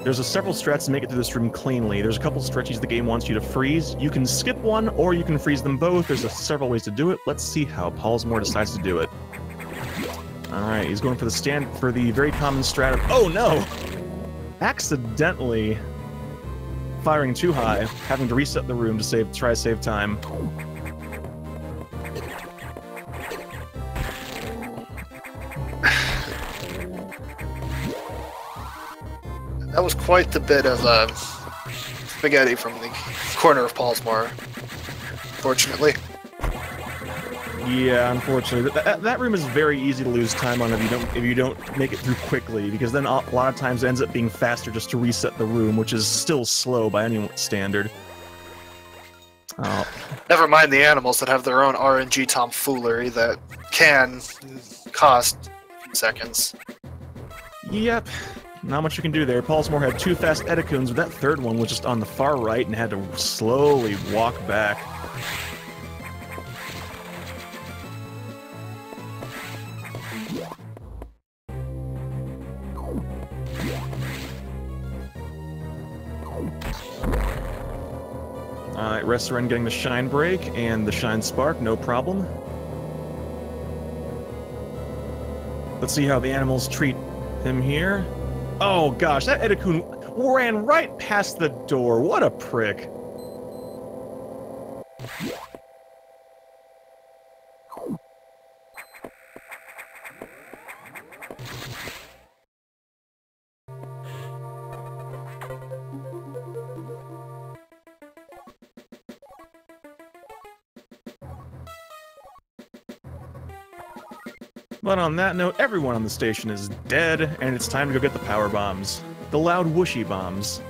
There's several strats to make it through this room cleanly. There's a couple stretchies the game wants you to freeze. You can skip one, or you can freeze them both. There's several ways to do it. Let's see how Pollsmor decides to do it. Alright, he's going for the very common strat of— oh no! Accidentally firing too high, having to reset the room to try to save time. That was quite the bit of spaghetti from the corner of Pollsmor, fortunately. Yeah, unfortunately. That room is very easy to lose time on if you don't make it through quickly, because then a lot of times it ends up being faster just to reset the room, which is still slow by anyone's standard. Never mind the animals that have their own RNG tomfoolery that can cost seconds. Yep. Not much you can do there. Pollsmor had two fast Edecuns, but that third one was just on the far right and had to slowly walk back. Alright, Reserenn getting the Shine Break and the Shine Spark, no problem. Let's see how the animals treat him here. Oh gosh, that Edekun ran right past the door. What a prick. But on that note, everyone on the station is dead, and it's time to go get the power bombs. The loud whooshy bombs.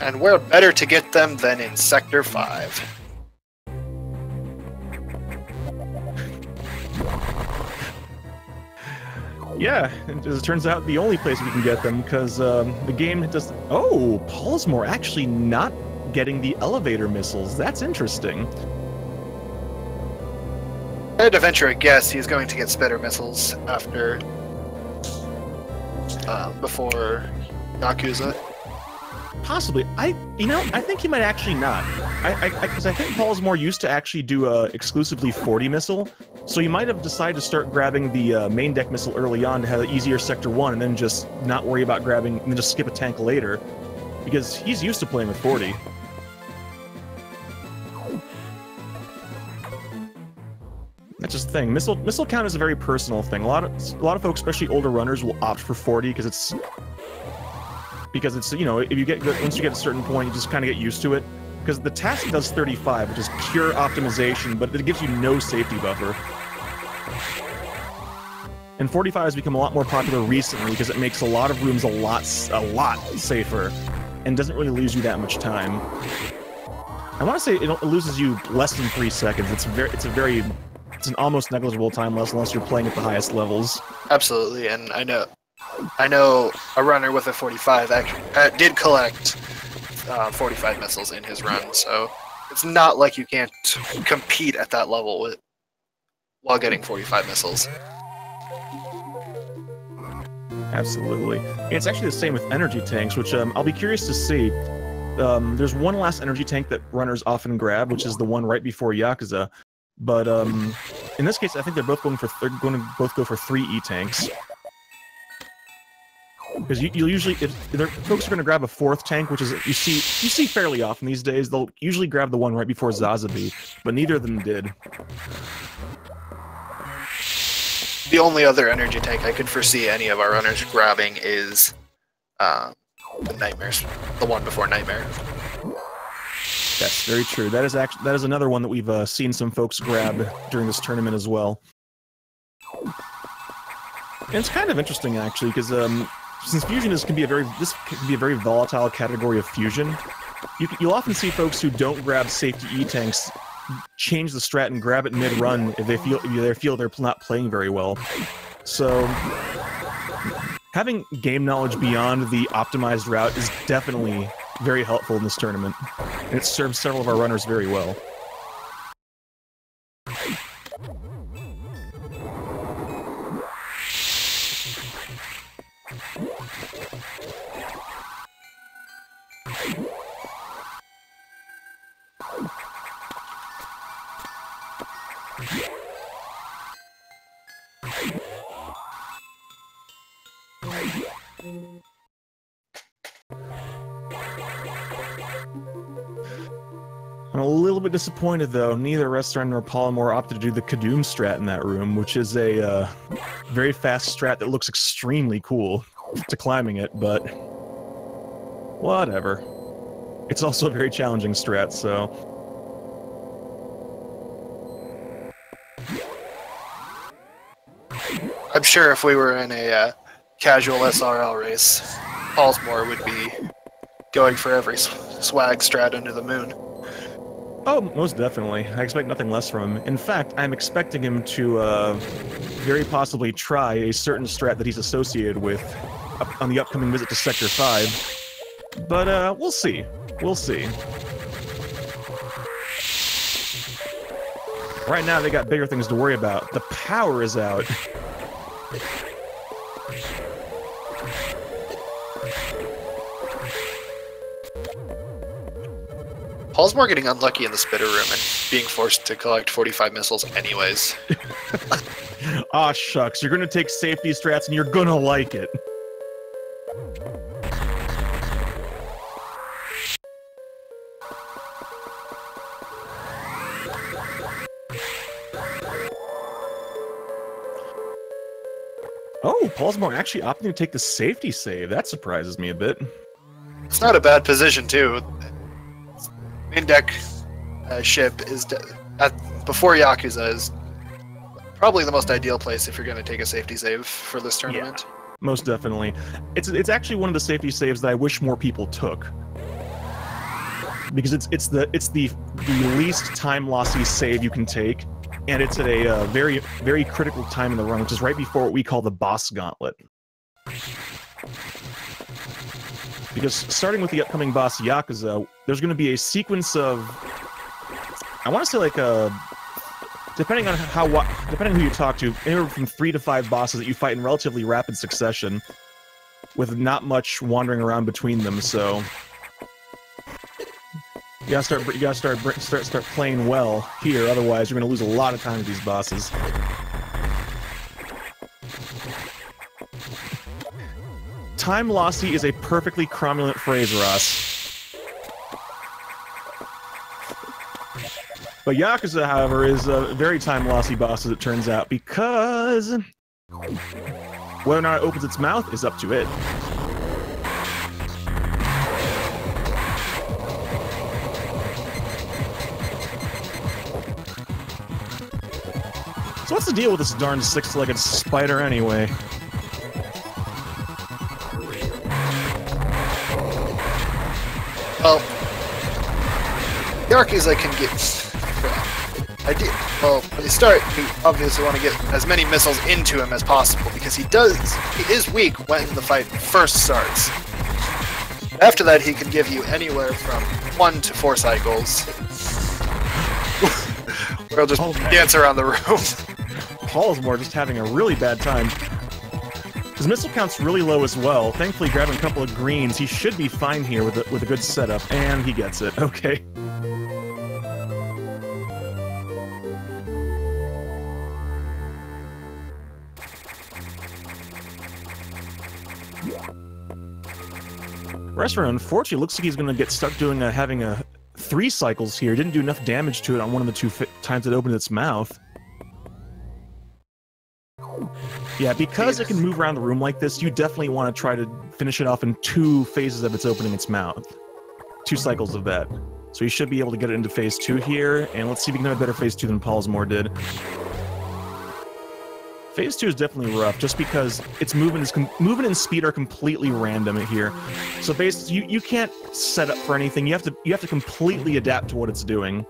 And where better to get them than in Sector 5? Yeah, and as it turns out, the only place we can get them, because the game does... Oh, Pollsmor actually not getting the elevator missiles. That's interesting. I had to venture a guess he's going to get spitter missiles after... before Yakuza. Possibly. I think he might actually not. Because I think Pollsmor used to actually do exclusively 40 missile, so he might have decided to start grabbing the main deck missile early on to have an easier Sector 1, and then just not worry about grabbing, and then just skip a tank later. Because he's used to playing with 40. That's just the thing. Missile count is a very personal thing. A lot of folks, especially older runners, will opt for 40 because it's if you get once you get a certain point, you just kind of get used to it. Because the task does 35, which is pure optimization, but it gives you no safety buffer. And 45 has become a lot more popular recently because it makes a lot of rooms a lot safer, and doesn't really lose you that much time. I want to say it loses you less than 3 seconds. It's an almost negligible time loss unless you're playing at the highest levels. Absolutely, and I know a runner with a 45 actually did collect 45 missiles in his run, so it's not like you can't compete at that level while getting 45 missiles. Absolutely. And it's actually the same with energy tanks, which I'll be curious to see. There's one last energy tank that runners often grab, which is the one right before Yakuza. But in this case, I think they're going to both go for 3 E-tanks. Because you'll usually, if folks are going to grab a 4th tank, which is you see fairly often these days, they'll usually grab the one right before Zazabi, but neither of them did. The only other energy tank I could foresee any of our runners grabbing is the Nightmares, the one before Nightmare. That's very true. That is another one that we've seen some folks grab during this tournament as well. And it's kind of interesting actually, because since fusion can be a very volatile category of fusion, you'll often see folks who don't grab safety E-tanks change the strat and grab it mid-run if they feel they're not playing very well. So having game knowledge beyond the optimized route is definitely very helpful in this tournament, and it serves several of our runners very well. I'm a little bit disappointed, though. Neither Reserenn nor Pollsmor opted to do the Kadoom strat in that room, which is a very fast strat that looks extremely cool to climbing it, but whatever. It's also a very challenging strat, so... I'm sure if we were in a casual SRL race, Pollsmor would be going for every swag strat under the moon. Oh, most definitely. I expect nothing less from him. In fact, I'm expecting him to very possibly try a certain strat that he's associated with on the upcoming visit to Sector 5. But we'll see. We'll see. Right now, they got bigger things to worry about. The power is out. Pollsmor getting unlucky in the spitter room and being forced to collect 45 missiles anyways. Aw, shucks. You're gonna take safety strats and you're gonna like it. Oh, Pollsmor actually opting to take the safety save. That surprises me a bit. It's not a bad position, too. Main deck ship before Yakuza is probably the most ideal place if you're going to take a safety save for this tournament. Yeah, most definitely. It's actually one of the safety saves that I wish more people took. Because it's the least time lossy save you can take, and it's at a very, very critical time in the run, which is right before what we call the boss gauntlet. Because starting with the upcoming boss Yakuza, there's going to be a sequence of, I want to say like depending on who you talk to, anywhere from 3 to 5 bosses that you fight in relatively rapid succession, with not much wandering around between them. So you gotta start playing well here, otherwise you're gonna lose a lot of time with these bosses. Time lossy is a perfectly cromulent phrase, Ross. But Yakuza, however, is a very time lossy boss, as it turns out, because whether or not it opens its mouth is up to it. So what's the deal with this darn 6-legged spider anyway? Well, Yakuza can get... Well, when you start, you obviously want to get as many missiles into him as possible, because he is weak when the fight first starts. After that, he can give you anywhere from 1 to 4 cycles. Where he'll just dance around the room. Pollsmor just having a really bad time. His missile count's really low as well. Thankfully, grabbing a couple of greens, he should be fine here with a good setup, and he gets it. Okay. Reserenn, unfortunately, looks like he's going to get stuck doing having 3 cycles here. Didn't do enough damage to it on one of the 2 times it opened its mouth. Yeah, because it can move around the room like this, you definitely want to try to finish it off in 2 phases of its opening its mouth. 2 cycles of that. So you should be able to get it into phase 2 here, and let's see if we can have a better phase 2 than Pollsmor did. Phase 2 is definitely rough, just because its movement and speed are completely random here. So basically, you can't set up for anything. You have to completely adapt to what it's doing.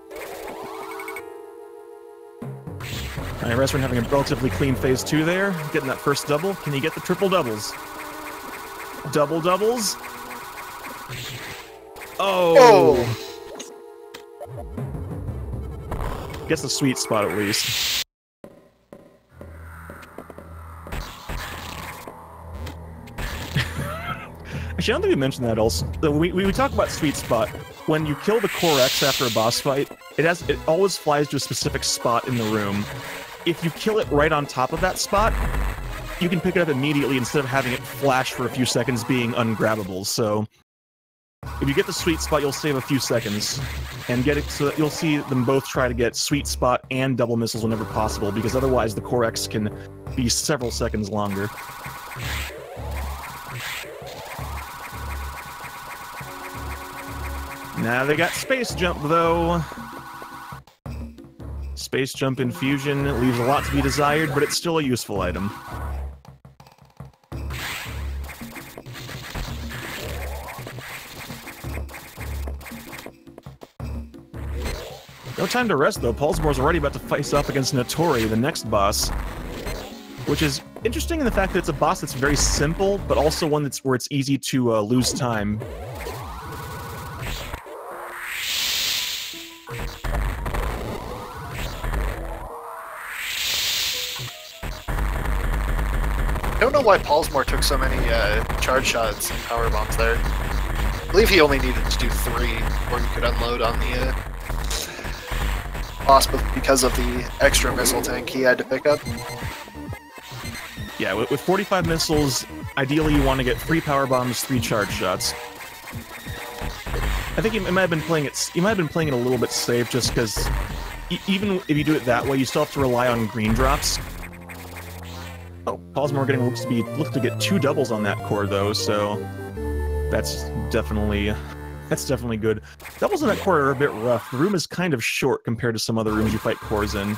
Alright, Reserenn having a relatively clean phase 2 there, getting that first double. Can he get the triple doubles? Double doubles? Oh! Gets the sweet spot at least. Actually, I don't think we mentioned that also. We talk about sweet spot. When you kill the Core X after a boss fight, it always flies to a specific spot in the room. If you kill it right on top of that spot, you can pick it up immediately instead of having it flash for a few seconds being ungrabbable. So if you get the sweet spot, you'll save a few seconds and get it so that you'll see them both try to get sweet spot and double missiles whenever possible, because otherwise the Core X can be several seconds longer. Now they got Space Jump, though. Space Jump Infusion leaves a lot to be desired, but it's still a useful item. No time to rest, though. Pollsmor's already about to face off against Notori, the next boss. Which is interesting in the fact that it's a boss that's very simple, but also one where it's easy to lose time. I don't know why Pollsmor took so many charge shots and power bombs there. I believe he only needed to do 3 before he could unload on the boss, because of the extra missile tank he had to pick up. Yeah, with 45 missiles, ideally you want to get 3 power bombs, 3 charge shots. I think you might have been playing it. You might have been playing it a little bit safe, just because even if you do it that way, you still have to rely on green drops. Oh, Pollsmor looks to get 2 doubles on that core though, so that's definitely That's definitely good. Doubles in that core are a bit rough. The room is kind of short compared to some other rooms you fight cores in.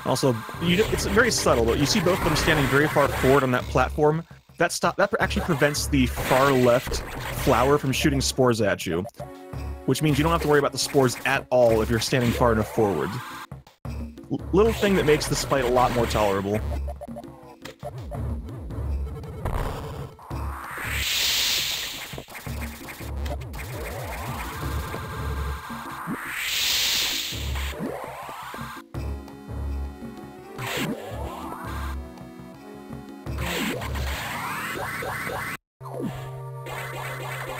Also, it's very subtle, but you see both of them standing very far forward on that platform. That actually prevents the far left flower from shooting spores at you, which means you don't have to worry about the spores at all if you're standing far enough forward. Little thing that makes this fight a lot more tolerable.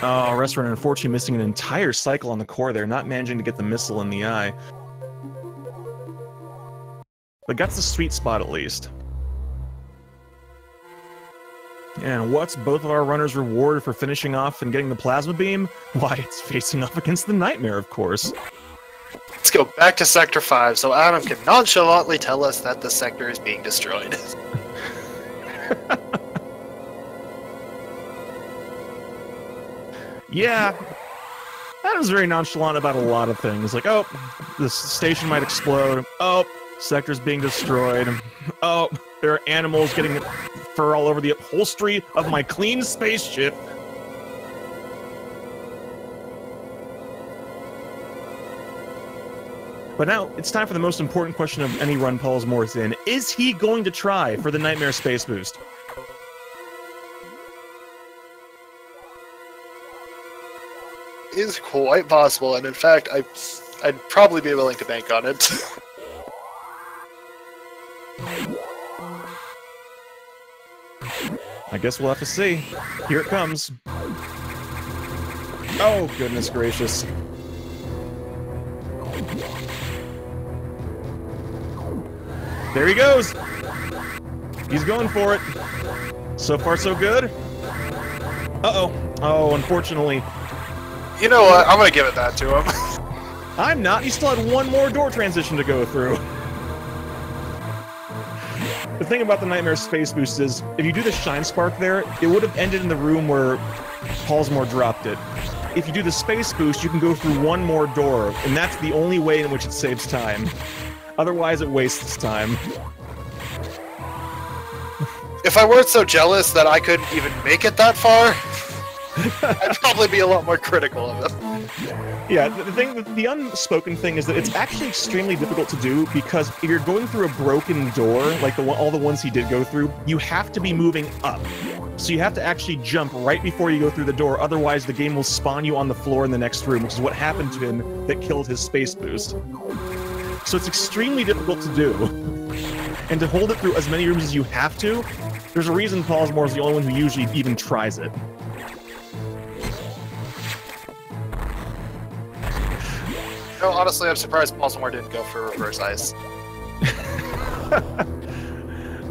Oh, Reserenn unfortunately missing an entire cycle on the core there, not managing to get the missile in the eye. But got the sweet spot at least. And what's both of our runners' reward for finishing off and getting the plasma beam? Why, it's facing off against the Nightmare, of course. Let's go back to Sector 5 so Adam can nonchalantly tell us that the sector is being destroyed. Yeah, Adam's very nonchalant about a lot of things. Like, oh, this station might explode. Oh, sector's being destroyed. Oh, there are animals getting fur all over the upholstery of my clean spaceship. But now, it's time for the most important question of any run Pollsmor is in. Is he going to try for the Nightmare Space Boost? Is quite possible, and in fact, I'd probably be willing to bank on it. I guess we'll have to see. Here it comes. Oh, goodness gracious. There he goes! He's going for it. So far, so good. Uh-oh. Oh, unfortunately. You know what? I'm gonna give it that to him. I'm not. He still had one more door transition to go through. The thing about the Nightmare Space Boost is, if you do the Shine Spark there, it would have ended in the room where Pollsmor dropped it. If you do the Space Boost, you can go through one more door, and that's the only way in which it saves time. Otherwise, it wastes time. If I weren't so jealous that I couldn't even make it that far, I'd probably be a lot more critical of it. Yeah, the unspoken thing is that it's actually extremely difficult to do because if you're going through a broken door, like all the ones he did go through, you have to be moving up. So you have to actually jump right before you go through the door, otherwise the game will spawn you on the floor in the next room, which is what happened to him that killed his space boost. So it's extremely difficult to do. And to hold it through as many rooms as you have to, there's a reason Pollsmor is the only one who usually even tries it. No, honestly, I'm surprised Pollsmor didn't go for reverse ice.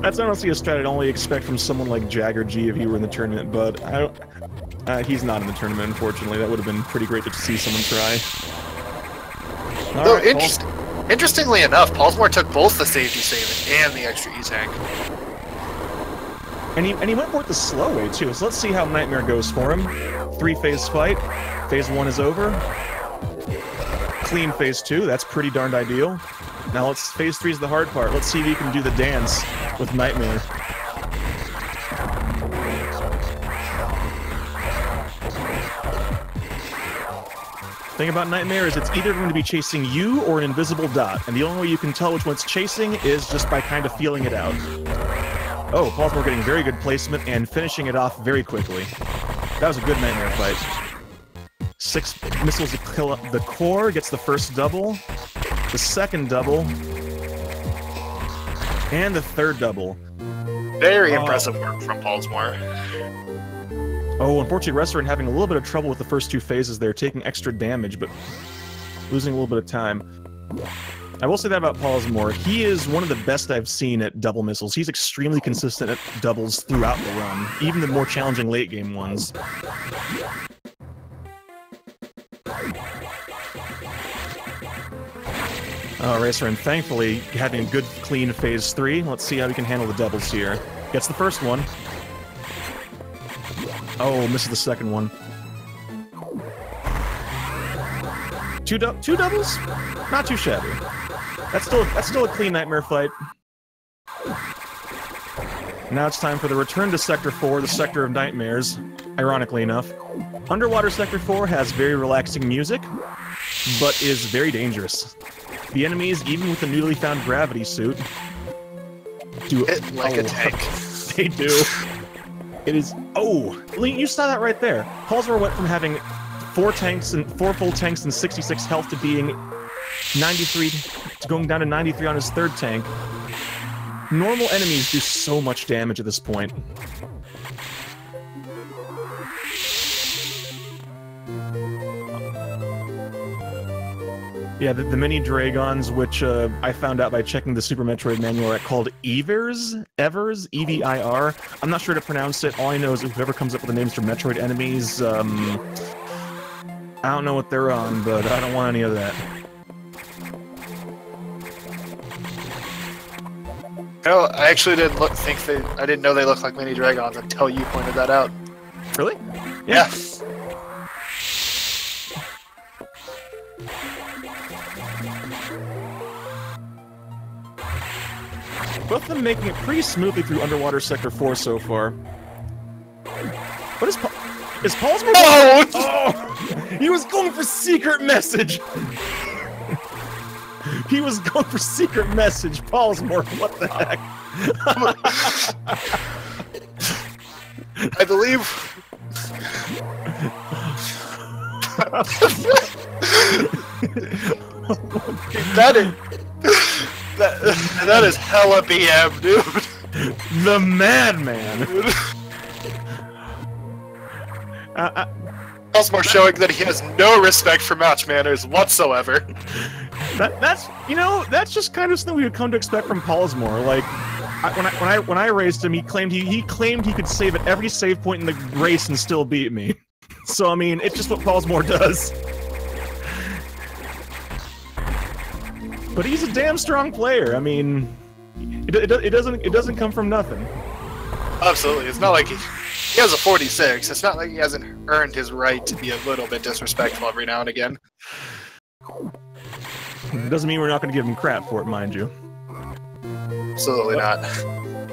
That's honestly a strat I'd only expect from someone like Jagger G if he were in the tournament, but I don't, he's not in the tournament, unfortunately. That would have been pretty great to see someone try. Though, interestingly enough, Pollsmor took both the safety save and the extra E-tank. And he went for it the slow way, too, so let's see how Nightmare goes for him. 3-phase fight. Phase 1 is over. Clean phase 2, that's pretty darned ideal. Now phase 3 is the hard part. Let's see if he can do the dance with Nightmare. Thing about Nightmare is it's either going to be chasing you or an invisible dot, and the only way you can tell which one it's chasing is just by kind of feeling it out. Oh, Pollsmor getting very good placement and finishing it off very quickly. That was a good Nightmare fight. 6 missiles to kill up the core, gets the first double, the second double, and the third double. Very impressive work from Pollsmor. Oh, unfortunately, Reserenn having a little bit of trouble with the first 2 phases there, taking extra damage, but losing a little bit of time. I will say that about Pollsmor. He is one of the best I've seen at double missiles. He's extremely consistent at doubles throughout the run, even the more challenging late-game ones. Reserenn, thankfully, having a good, clean phase 3. Let's see how we can handle the doubles here. Gets the first one. Oh, misses the second one. Two doubles? Not too shabby. That's still a clean nightmare fight. Now it's time for the return to Sector 4, the Sector of Nightmares, ironically enough. Underwater Sector 4 has very relaxing music, but is very dangerous. The enemies, even with the newly found gravity suit, do it like a tank. They do. It is... Oh! Link, you saw that right there. Pollsmor went from having 4 full tanks and 66 health to being 93... to going down to 93 on his third tank. Normal enemies do so much damage at this point. Yeah, the mini Dragons, which I found out by checking the Super Metroid manual, are called Evers? E-V-I-R. I'm not sure to pronounce it. All I know is whoever comes up with the names for Metroid enemies, I don't know what they're on, but I don't want any of that. No, I actually didn't I didn't know they looked like mini Dragons until you pointed that out. Really? Yeah. Both of them making it pretty smoothly through Underwater Sector 4 so far. What is Pollsmor? Oh! Oh! He was going for secret message! He was going for secret message, Pollsmor, what the heck? I believe... That is hella BM, dude. The madman. Pollsmor showing that he has no respect for match manners whatsoever. That's just kind of something we would come to expect from Pollsmor. Like, when I raced him, he claimed he could save at every save point in the race and still beat me. So I mean, it's just what Pollsmor does. But he's a damn strong player. I mean, it doesn't come from nothing. Absolutely, it's not like he has a 46. It's not like he hasn't earned his right to be a little bit disrespectful every now and again. It doesn't mean we're not going to give him crap for it, mind you. Absolutely not.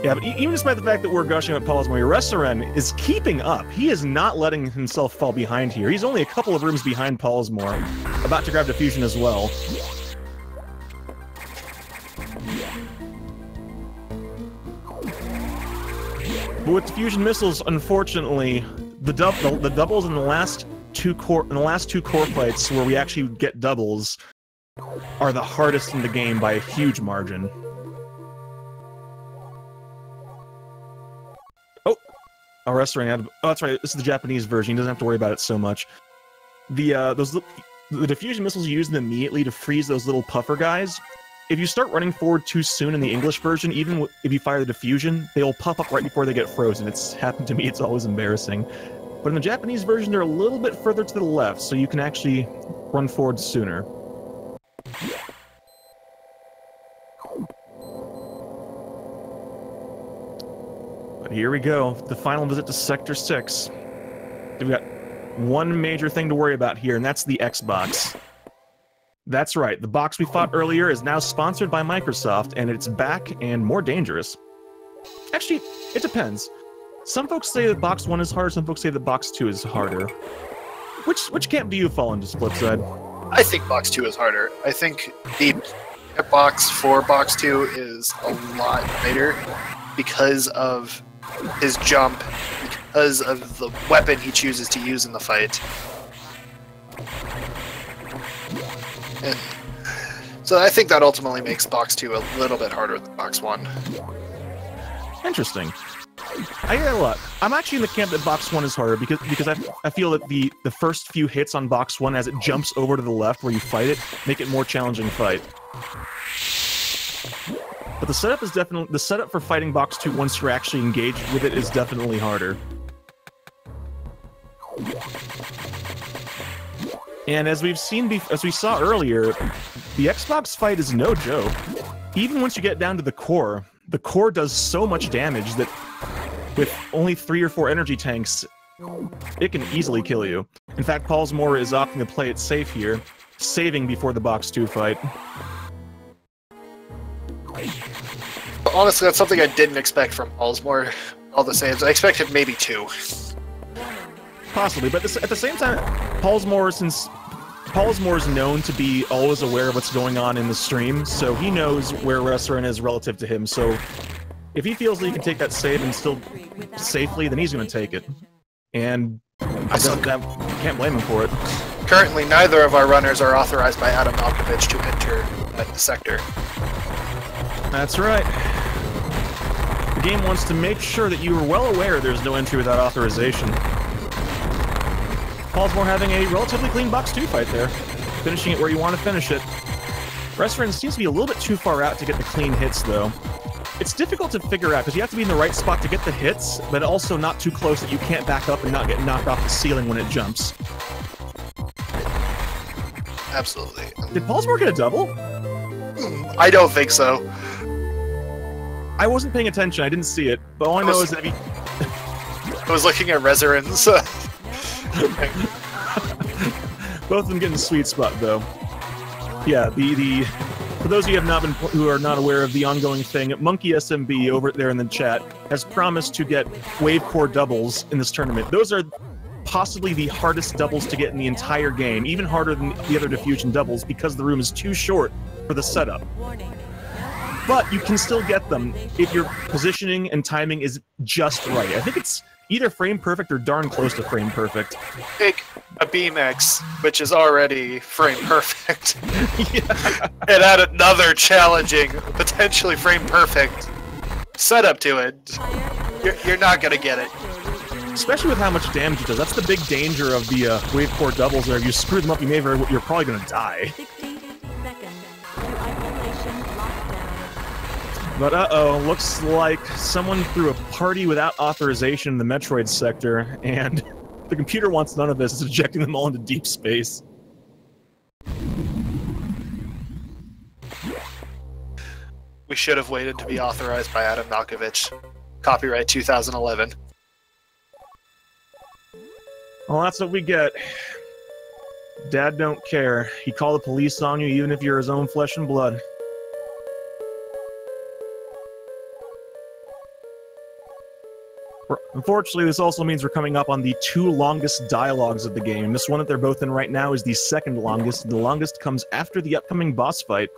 Yeah, but even despite the fact that we're gushing at Pollsmor, Reserenn is keeping up. He is not letting himself fall behind here. He's only a couple of rooms behind Pollsmor, about to grab Diffusion as well. But with Diffusion missiles, unfortunately, the doubles in the last two core fights where we actually get doubles are the hardest in the game by a huge margin. Oh, Reserenn. Oh, that's right. This is the Japanese version. He doesn't have to worry about it so much. The diffusion missiles you use them immediately to freeze those little puffer guys. If you start running forward too soon in the English version, even if you fire the diffusion, they'll pop up right before they get frozen. It's happened to me. It's always embarrassing. But in the Japanese version, they're a little bit further to the left, so you can actually run forward sooner. But here we go. The final visit to Sector 6. We've got one major thing to worry about here, and that's the Xbox. That's right, the box we fought earlier is now sponsored by Microsoft, and it's back and more dangerous. Actually, it depends. Some folks say that Box 1 is harder, some folks say that Box 2 is harder. Which camp do you fall into, Splitside? I think Box 2 is harder. I think the box for Box 2 is a lot lighter because of his jump, because of the weapon he chooses to use in the fight. And so I think that ultimately makes Box 2 a little bit harder than Box 1. Interesting. I get a lot. I'm actually in the camp that Box 1 is harder because I feel that the first few hits on Box 1 as it jumps over to the left where you fight it make it more challenging fight. But the setup is definitely the setup for fighting Box 2 once you're actually engaged with it is definitely harder. And as we saw earlier, the Xbox fight is no joke. Even once you get down to the core does so much damage that with only 3 or 4 energy tanks, It can easily kill you. In fact, Pollsmor is opting to play it safe here, saving before the Box 2 fight. Honestly, that's something I didn't expect from Pollsmor. All the saves, I expected maybe 2. Possibly, but at the same time, Pollsmor, since Pollsmor's known to be always aware of what's going on in the stream, so he knows where Reserenn is relative to him, so if he feels that he can take that save and still safely, then he's going to take it. And I can't blame him for it. Currently, neither of our runners are authorized by Adam Malkovich to enter the sector. That's right. The game wants to make sure that you are well aware there's no entry without authorization. Pollsmor having a relatively clean Box 2 fight there, finishing it where you want to finish it. Reserenn seems to be a little bit too far out to get the clean hits, though. It's difficult to figure out, because you have to be in the right spot to get the hits, but also not too close that you can't back up and not get knocked off the ceiling when it jumps. Absolutely. Did Pollsmor get a double? I don't think so. I wasn't paying attention, I didn't see it, but all I know is that he... I was looking at Reserenn's. Both of them getting the sweet spot, though. Yeah, for those of you who are not aware of the ongoing thing, Monkey SMB over there in the chat has promised to get wave core doubles in this tournament. Those are possibly the hardest doubles to get in the entire game, even harder than the other diffusion doubles, because the room is too short for the setup. But you can still get them if your positioning and timing is just right. I think it's either frame perfect or darn close to frame perfect. Take a BMX, which is already frame perfect, Yeah. and add another challenging, potentially frame perfect setup to it. You're not gonna get it. Especially with how much damage it does. That's the big danger of the wave core doubles there. If you screw them up, you're probably gonna die. But uh-oh, looks like someone threw a party without authorization in the Metroid sector, and the computer wants none of this. It's ejecting them all into deep space. We should have waited to be authorized by Adam Malkovich. Copyright 2011. Well, that's what we get. Dad don't care. He called the police on you even if you're his own flesh and blood. Unfortunately, this also means we're coming up on the 2 longest dialogues of the game. This one that they're both in right now is the 2nd longest, and the longest comes after the upcoming boss fight.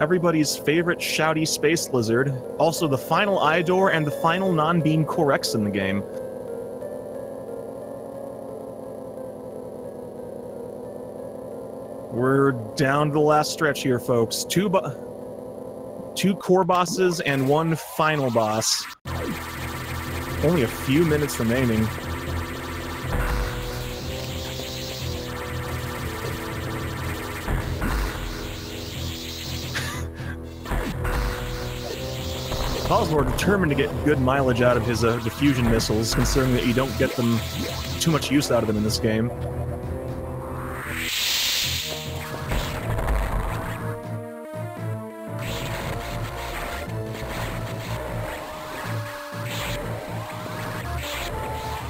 Everybody's favorite shouty space lizard, also the final eye door and the final non-beam Corex in the game. We're down to the last stretch here, folks. 2 core bosses and 1 final boss. Only a few minutes remaining. Pollsmor determined to get good mileage out of his diffusion missiles, considering that you don't get them too much use out of them in this game.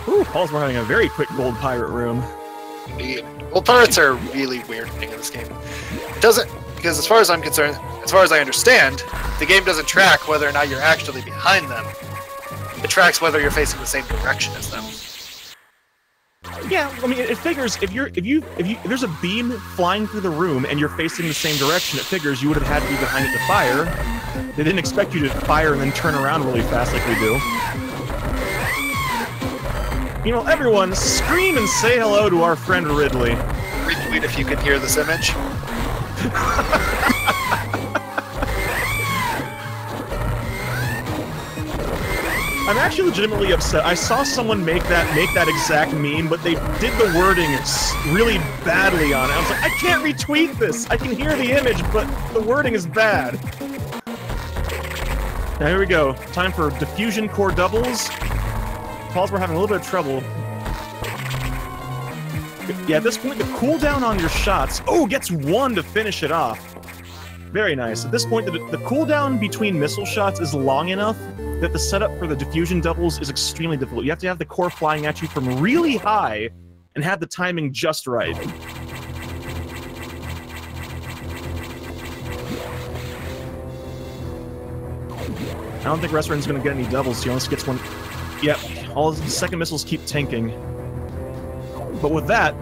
Ooh, Pollsmor having a very quick gold pirate room. Indeed. Gold pirates are a really weird thing in this game. It doesn't, because as far as I'm concerned, as far as I understand, the game doesn't track whether or not you're actually behind them. It tracks whether you're facing the same direction as them. Yeah, I mean, it figures if there's a beam flying through the room and you're facing the same direction, it figures you would have had to be behind it to fire. They didn't expect you to fire and then turn around really fast like we do. You know, everyone, scream and say hello to our friend Ridley. Retweet if you can hear this image. I'm actually legitimately upset. I saw someone make that exact meme, but they did the wording really badly on it. I was like, I can't retweet this. I can hear the image, but the wording is bad. Now here we go. Time for diffusion core doubles. Pollsmor having a little bit of trouble. Yeah, at this point, the cooldown on your shots... Oh, gets 1 to finish it off. Very nice. At this point, the cooldown between missile shots is long enough that the setup for the diffusion doubles is extremely difficult. You have to have the core flying at you from really high and have the timing just right. I don't think Reserenn's going to get any doubles. He only gets one. Yep, all the second missiles keep tanking. But with that,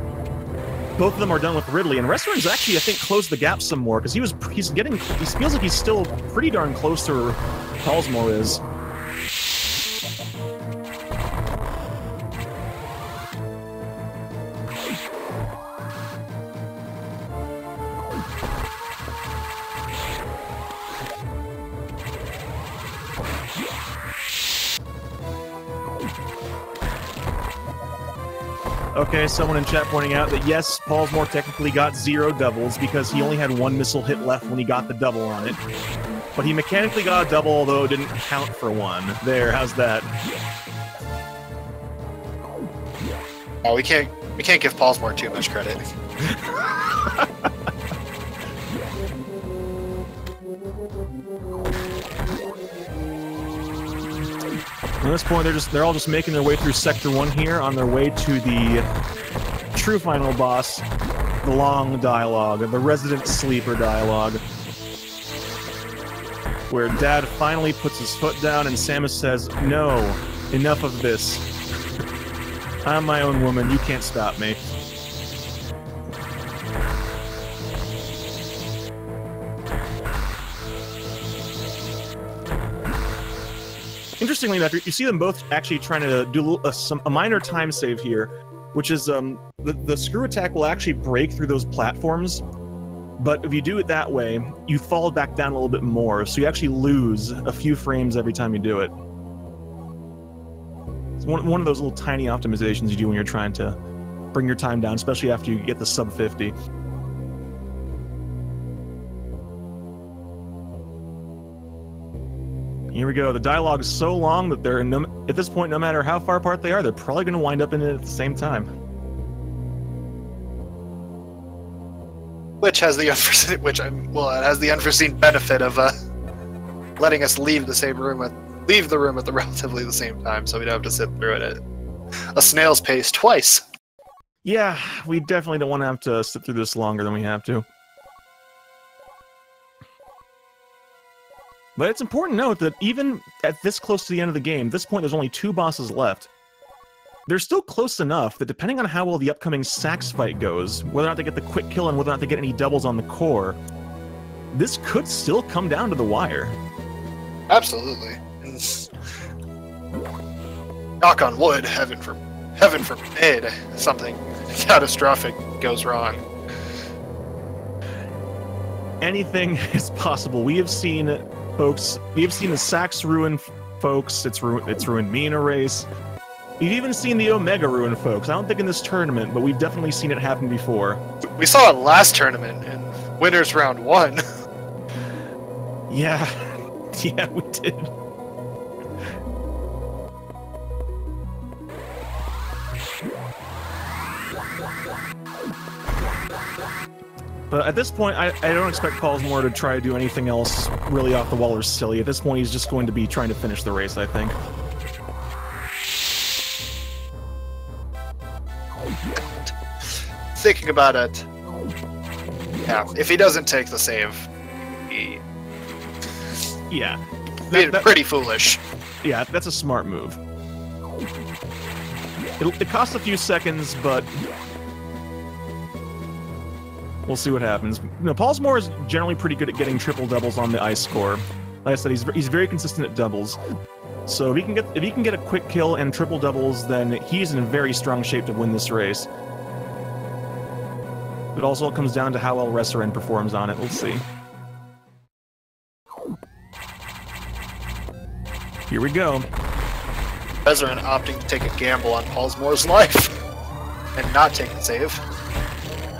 both of them are done with Ridley, and Reserenn's actually, I think, closed the gap some more, because he feels like he's still pretty darn close to where Pollsmor is. Okay, someone in chat pointing out that yes, Pollsmor technically got 0 doubles because he only had 1 missile hit left when he got the double on it. But he mechanically got a double, although it didn't count for 1. There, how's that? Oh, we can't give Pollsmor too much credit. At this point, they're all just making their way through Sector 1 here on their way to the true final boss, the long dialogue, the resident sleeper dialogue, where Dad finally puts his foot down and Samus says, "No, enough of this. I'm my own woman, you can't stop me." Interestingly enough, you see them both actually trying to do a minor time save here, which is the screw attack will actually break through those platforms, but if you do it that way, you fall back down a little bit more, so you actually lose a few frames every time you do it. It's one of those little tiny optimizations you do when you're trying to bring your time down, especially after you get the sub 50. Here we go. The dialogue is so long that they're at this point, no matter how far apart they are, they're probably going to wind up in it at the same time. Which has the unforeseen, it has the unforeseen benefit of letting us leave the room at the relatively the same time, so we don't have to sit through it at a snail's pace twice. Yeah, we definitely don't want to have to sit through this longer than we have to. But it's important to note that even at this close to the end of the game, at this point there's only 2 bosses left. They're still close enough that depending on how well the upcoming Sax fight goes, whether or not they get the quick kill and whether or not they get any doubles on the core, this could still come down to the wire. Absolutely. Knock on wood, heaven forbid something catastrophic goes wrong. Anything is possible. We have seen the Sax ruin folks, it's ruined me in a race. We've even seen the Omega ruin folks. I don't think in this tournament, but we've definitely seen it happen before. We saw it last tournament in Winners Round 1. Yeah, we did. But at this point, I don't expect Pollsmor to try to do anything else really off the wall or silly. At this point, he's just going to be trying to finish the race, I think. Thinking about it, yeah, if he doesn't take the save, yeah, pretty foolish. Yeah, that's a smart move. It costs a few seconds, but we'll see what happens. No, Pollsmor is generally pretty good at getting triple doubles on the ice core. Like I said, he's very consistent at doubles. So if he can get a quick kill and triple doubles, then he's in very strong shape to win this race. It also comes down to how well Reserenn performs on it. Let's see. Here we go. Reserenn opting to take a gamble on Pollsmor's life and not take the save.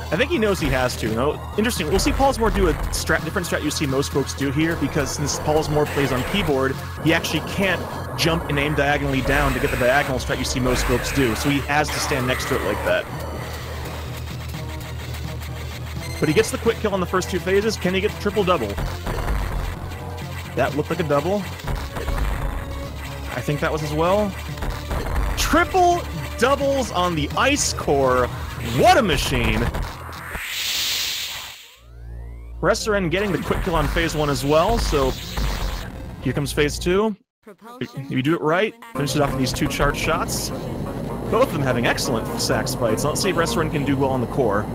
I think he knows he has to. No, interesting. We'll see Pollsmor do a different strat you see most folks do here, because since Pollsmor plays on keyboard, he actually can't jump and aim diagonally down to get the diagonal strat you see most folks do, so he has to stand next to it like that. But he gets the quick kill on the first 2 phases. Can he get the triple double? That looked like a double. I think that was as well. Triple doubles on the ice core. What a machine! Reserenn getting the quick kill on phase 1 as well, so here comes phase 2. If you do it right, finish it off with these 2 charged shots. Both of them having excellent sack spikes. Let's see if Reserenn can do well on the core.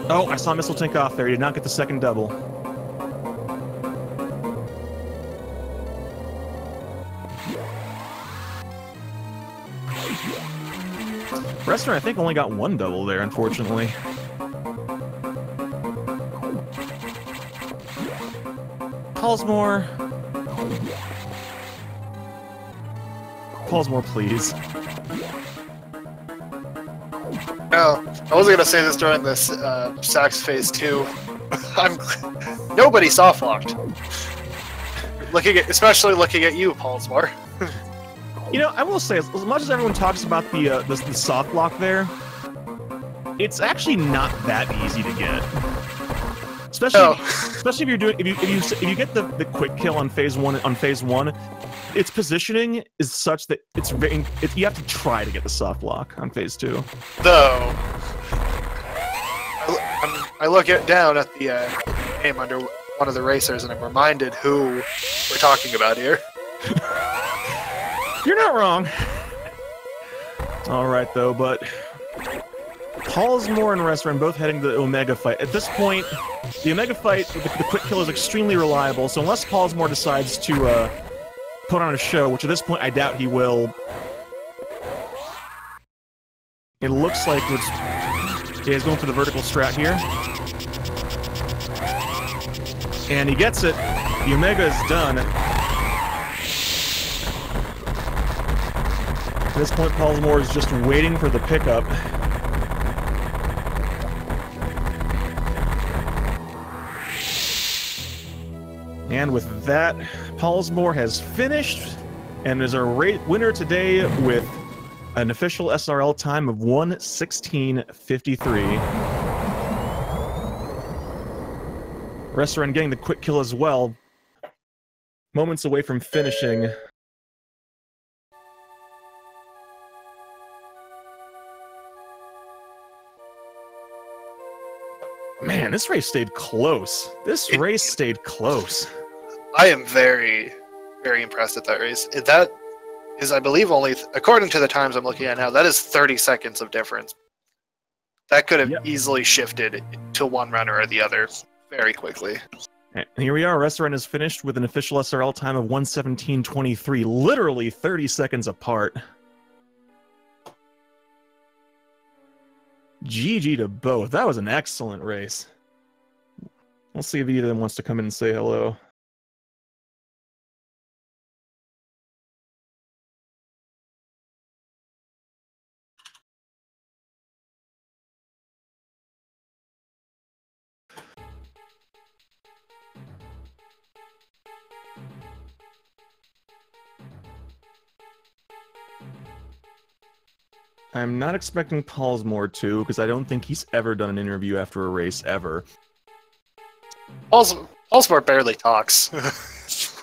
Oh, I saw Missile Tank off there. He did not get the second double. Reserenn, I think, only got 1 double there, unfortunately. Pollsmor. Pollsmor, please. No, I wasn't gonna say this during this Sax phase 2. Nobody soft locked. Especially looking at you, Pollsmor. You know, I will say, as much as everyone talks about the soft lock there, it's actually not that easy to get. Especially if you're doing if you get the quick kill on phase 1 its positioning is such that you have to try to get the soft lock on phase 2. Though I look down at the name under one of the racers and I'm reminded who we're talking about here. You're not wrong. All right though, but Pollsmor and Reserenn both heading to the Omega fight. At this point, the Omega fight, the quick kill is extremely reliable, so unless Pollsmor decides to put on a show, which at this point I doubt he will, it looks like he's going for the vertical strat here. And he gets it. The Omega is done. At this point, Pollsmor is just waiting for the pickup. And with that, Pollsmor has finished and is our winner today with an official SRL time of 1:16:53. Reserenn getting the quick kill as well. Moments away from finishing. Man, this race stayed close. This race stayed close. I am very, very impressed at that race. That is, I believe, only, according to the times I'm looking at now, that is 30 seconds of difference. That could have easily shifted to one runner or the other very quickly. And here we are. Reserenn is finished with an official SRL time of 1:17:23, literally 30 seconds apart. GG to both. That was an excellent race. We'll see if either of them wants to come in and say hello. I'm not expecting Pollsmor to, because I don't think he's ever done an interview after a race, ever. Pollsmor barely talks.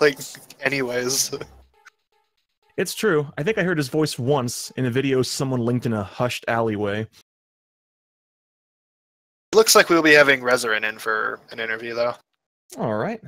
Like, anyways. It's true. I think I heard his voice once in a video someone linked in a hushed alleyway. It looks like we'll be having Reserenn in for an interview, though. Alright.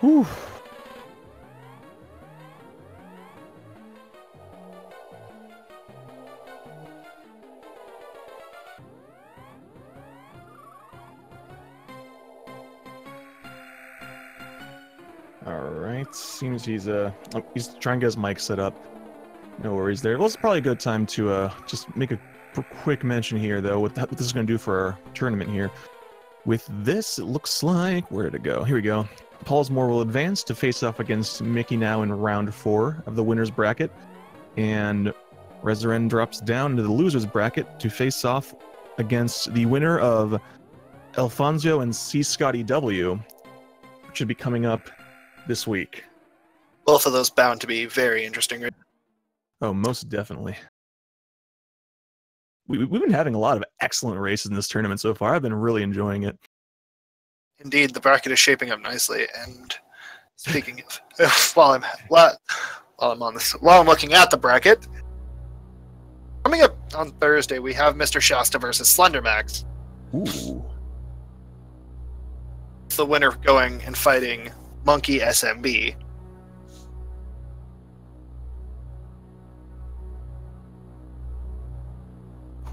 Whew. Alright, seems he's trying to get his mic set up. No worries there. Well, it's probably a good time to just make a quick mention here, though, what this is going to do for our tournament here. With this, it looks like... Where did it go? Here we go. Pollsmor will advance to face off against Mickey now in round 4 of the winner's bracket. And Reserenn drops down into the loser's bracket to face off against the winner of Alfonso and C. Scotty W, which should be coming up this week. Both of those bound to be very interesting. Oh, most definitely. We've been having a lot of excellent races in this tournament so far. I've been really enjoying it. Indeed, the bracket is shaping up nicely. And speaking of, while I'm looking at the bracket, coming up on Thursday, we have Mr. Shasta versus Slendermax. Ooh. The winner going and fighting Monkey SMB.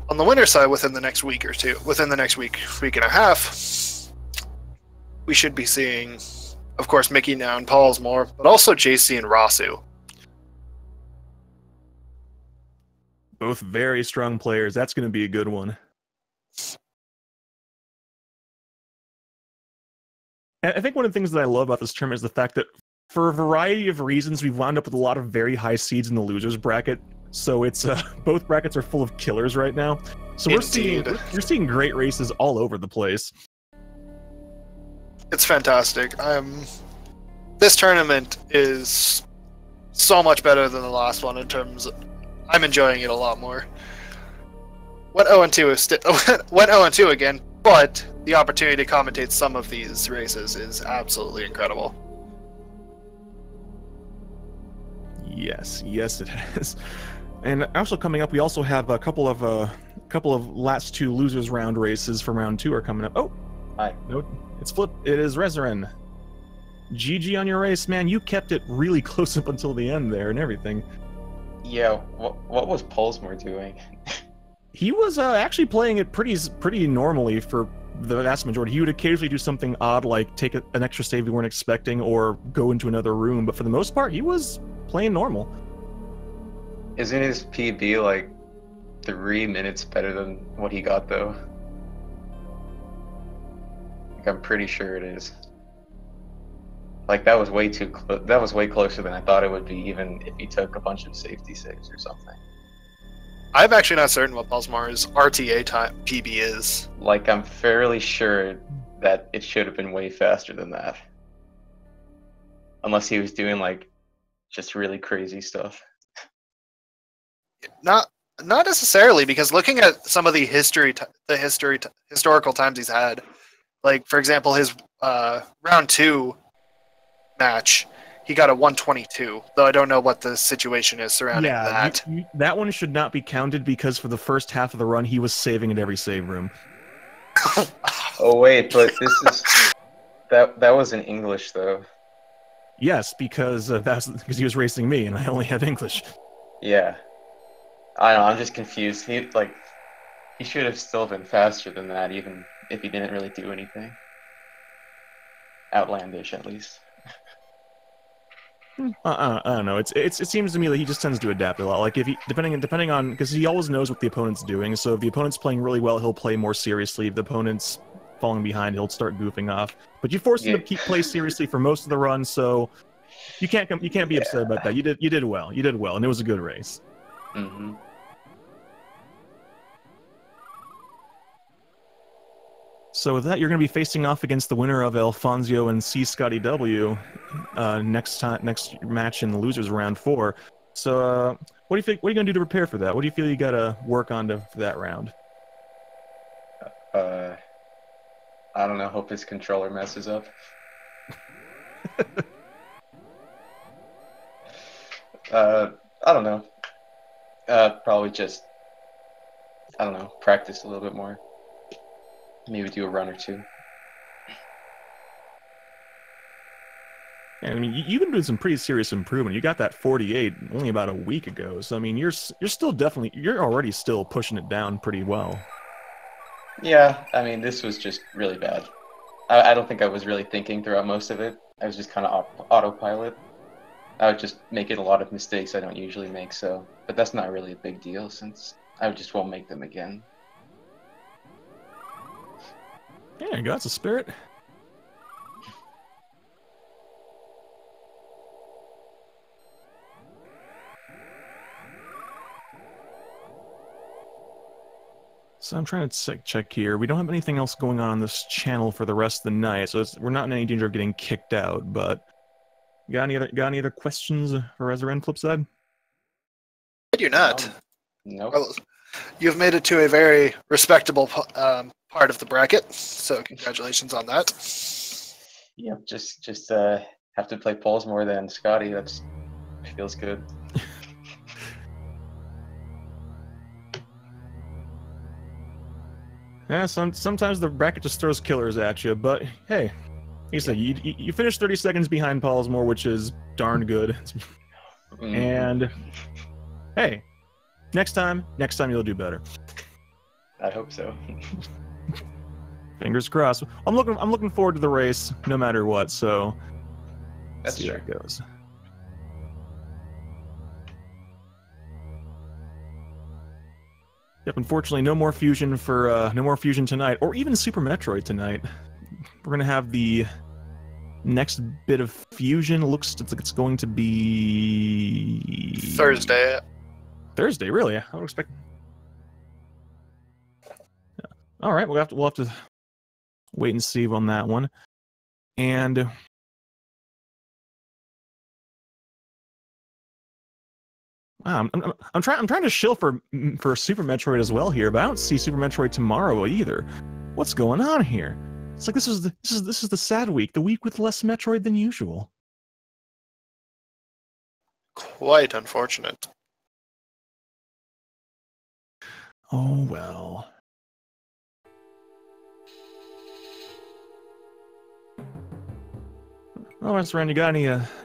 On the winner's side, within the next week and a half, we should be seeing, of course, Mickey now and Pollsmor, but also JC and Rasu. Both very strong players. That's going to be a good one. I think one of the things that I love about this tournament is the fact that for a variety of reasons, we've wound up with a lot of very high seeds in the losers bracket. So it's both brackets are full of killers right now. So you're seeing great races all over the place. It's fantastic. This tournament is so much better than the last one in terms of, I'm enjoying it a lot more. Went 0-2 again, but the opportunity to commentate some of these races is absolutely incredible. Yes, it is. And also coming up, we also have a couple of last 2 losers round races for round 2 are coming up. Oh, hi. No, it's flip. It is Reserenn. GG on your race, man. You kept it really close up until the end there and everything. Yeah, what was Pollsmor doing? He was actually playing it pretty normally for the vast majority. He would occasionally do something odd, like take an extra save we weren't expecting or go into another room, but for the most part, he was playing normal. Isn't his PB like 3 minutes better than what he got though? Like, I'm pretty sure it is. Like that was way closer than I thought it would be, even if he took a bunch of safety saves or something. I'm actually not certain what Pollsmor's RTA time PB is. Like I'm fairly sure that it should have been way faster than that. Unless he was doing like just really crazy stuff. Not necessarily, because looking at some of the historical times he's had, like for example his round 2 match, he got a 122. Though I don't know what the situation is surrounding that. That one should not be counted because for the first half of the run he was saving at every save room. Oh wait, but this is that was in English though. Yes, because that's because he was racing me and I only have English. Yeah. I don't know, I'm just confused. He should have still been faster than that, even if he didn't really do anything outlandish, at least. I don't know. It seems to me that he just tends to adapt a lot. Like if he depending on, because he always knows what the opponent's doing. So if the opponent's playing really well, he'll play more seriously. If the opponent's falling behind, he'll start goofing off. But you forced him to play seriously for most of the run, so you can't be upset about that. You did well, and it was a good race. Mm-hmm. So with that, you're going to be facing off against the winner of Alfonso and C. Scotty W. Next match in the losers round 4. So what do you think? What are you going to do to prepare for that? What do you feel you got to work on for that round? I don't know. Hope his controller messes up. I don't know. Probably just, I don't know, practice a little bit more. Maybe do a run or 2. Yeah, I mean, you've been doing some pretty serious improvement. You got that 48 only about a week ago. So I mean, you're already still pushing it down pretty well. Yeah, I mean, this was just really bad. I don't think I was really thinking throughout most of it. I was just kind of autopilot. I would just make a lot of mistakes I don't usually make. But that's not really a big deal since I just won't make them again. Yeah, God's a spirit. So I'm trying to check here. We don't have anything else going on this channel for the rest of the night, so we're not in any danger of getting kicked out. But got any other questions for Reserenn Flipside? I do not. Nope. Well, you've made it to a very respectable part of the bracket, so congratulations on that. Yep. Just have to play Pollsmor than Scotty. That's feels good. Yeah, sometimes the bracket just throws killers at you, but hey, you said you finished 30 seconds behind Pollsmor, which is darn good. And hey, next time you'll do better. I hope so. Fingers crossed. I'm looking forward to the race, no matter what. So That's see true. how it goes. Yep. Unfortunately, no more fusion tonight, or even Super Metroid tonight. We're gonna have the next bit of fusion. Looks like it's going to be Thursday. Thursday, really? I don't expect. Yeah. All right, we'll have to wait and see on that one. And wow, I'm trying to shill for Super Metroid as well here, but I don't see Super Metroid tomorrow either. What's going on here? It's like this is the sad week, the week with less Metroid than usual. Quite unfortunate. Oh well. Oh, Reserenn, you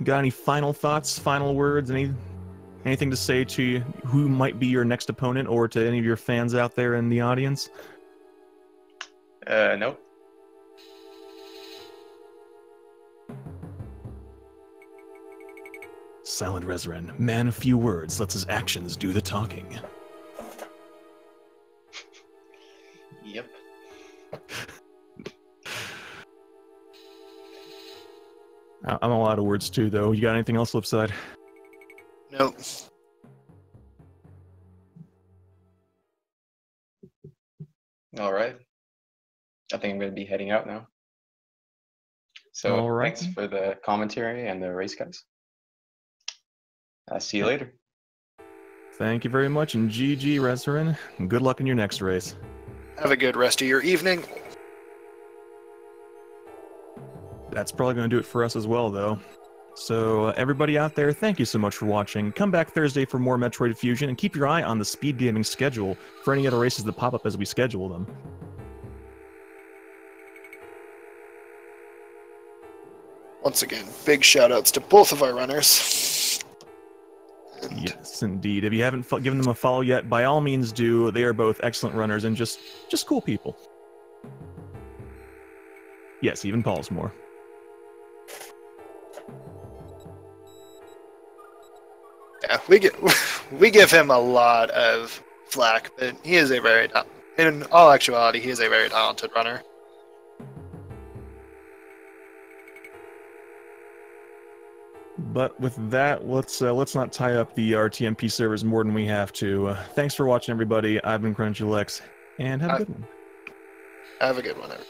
got any final thoughts, final words, anything to say to who might be your next opponent, or to any of your fans out there in the audience? Nope. Silent Reserenn, man of few words, lets his actions do the talking. Yep. I'm a lot of words too, though. You got anything else, Flipside? Nope. All right. I think I'm going to be heading out now. So All right. Thanks for the commentary and the race, guys. See you later. Thank you very much, and GG, Reserenn. Good luck in your next race. Have a good rest of your evening. That's probably going to do it for us as well, though. So, everybody out there, thank you so much for watching. Come back Thursday for more Metroid Fusion, and keep your eye on the Speed Gaming schedule for any other races that pop up as we schedule them. Once again, big shout-outs to both of our runners. Yes, indeed. If you haven't given them a follow yet, by all means do. They are both excellent runners and just cool people. Yes, even Pollsmor. Yeah, we give him a lot of flack, but he is in all actuality, he is a very talented runner. But with that, let's not tie up the RTMP servers more than we have to. Thanks for watching, everybody. I've been CrunchyLex, and have a good one. Have a good one, everybody.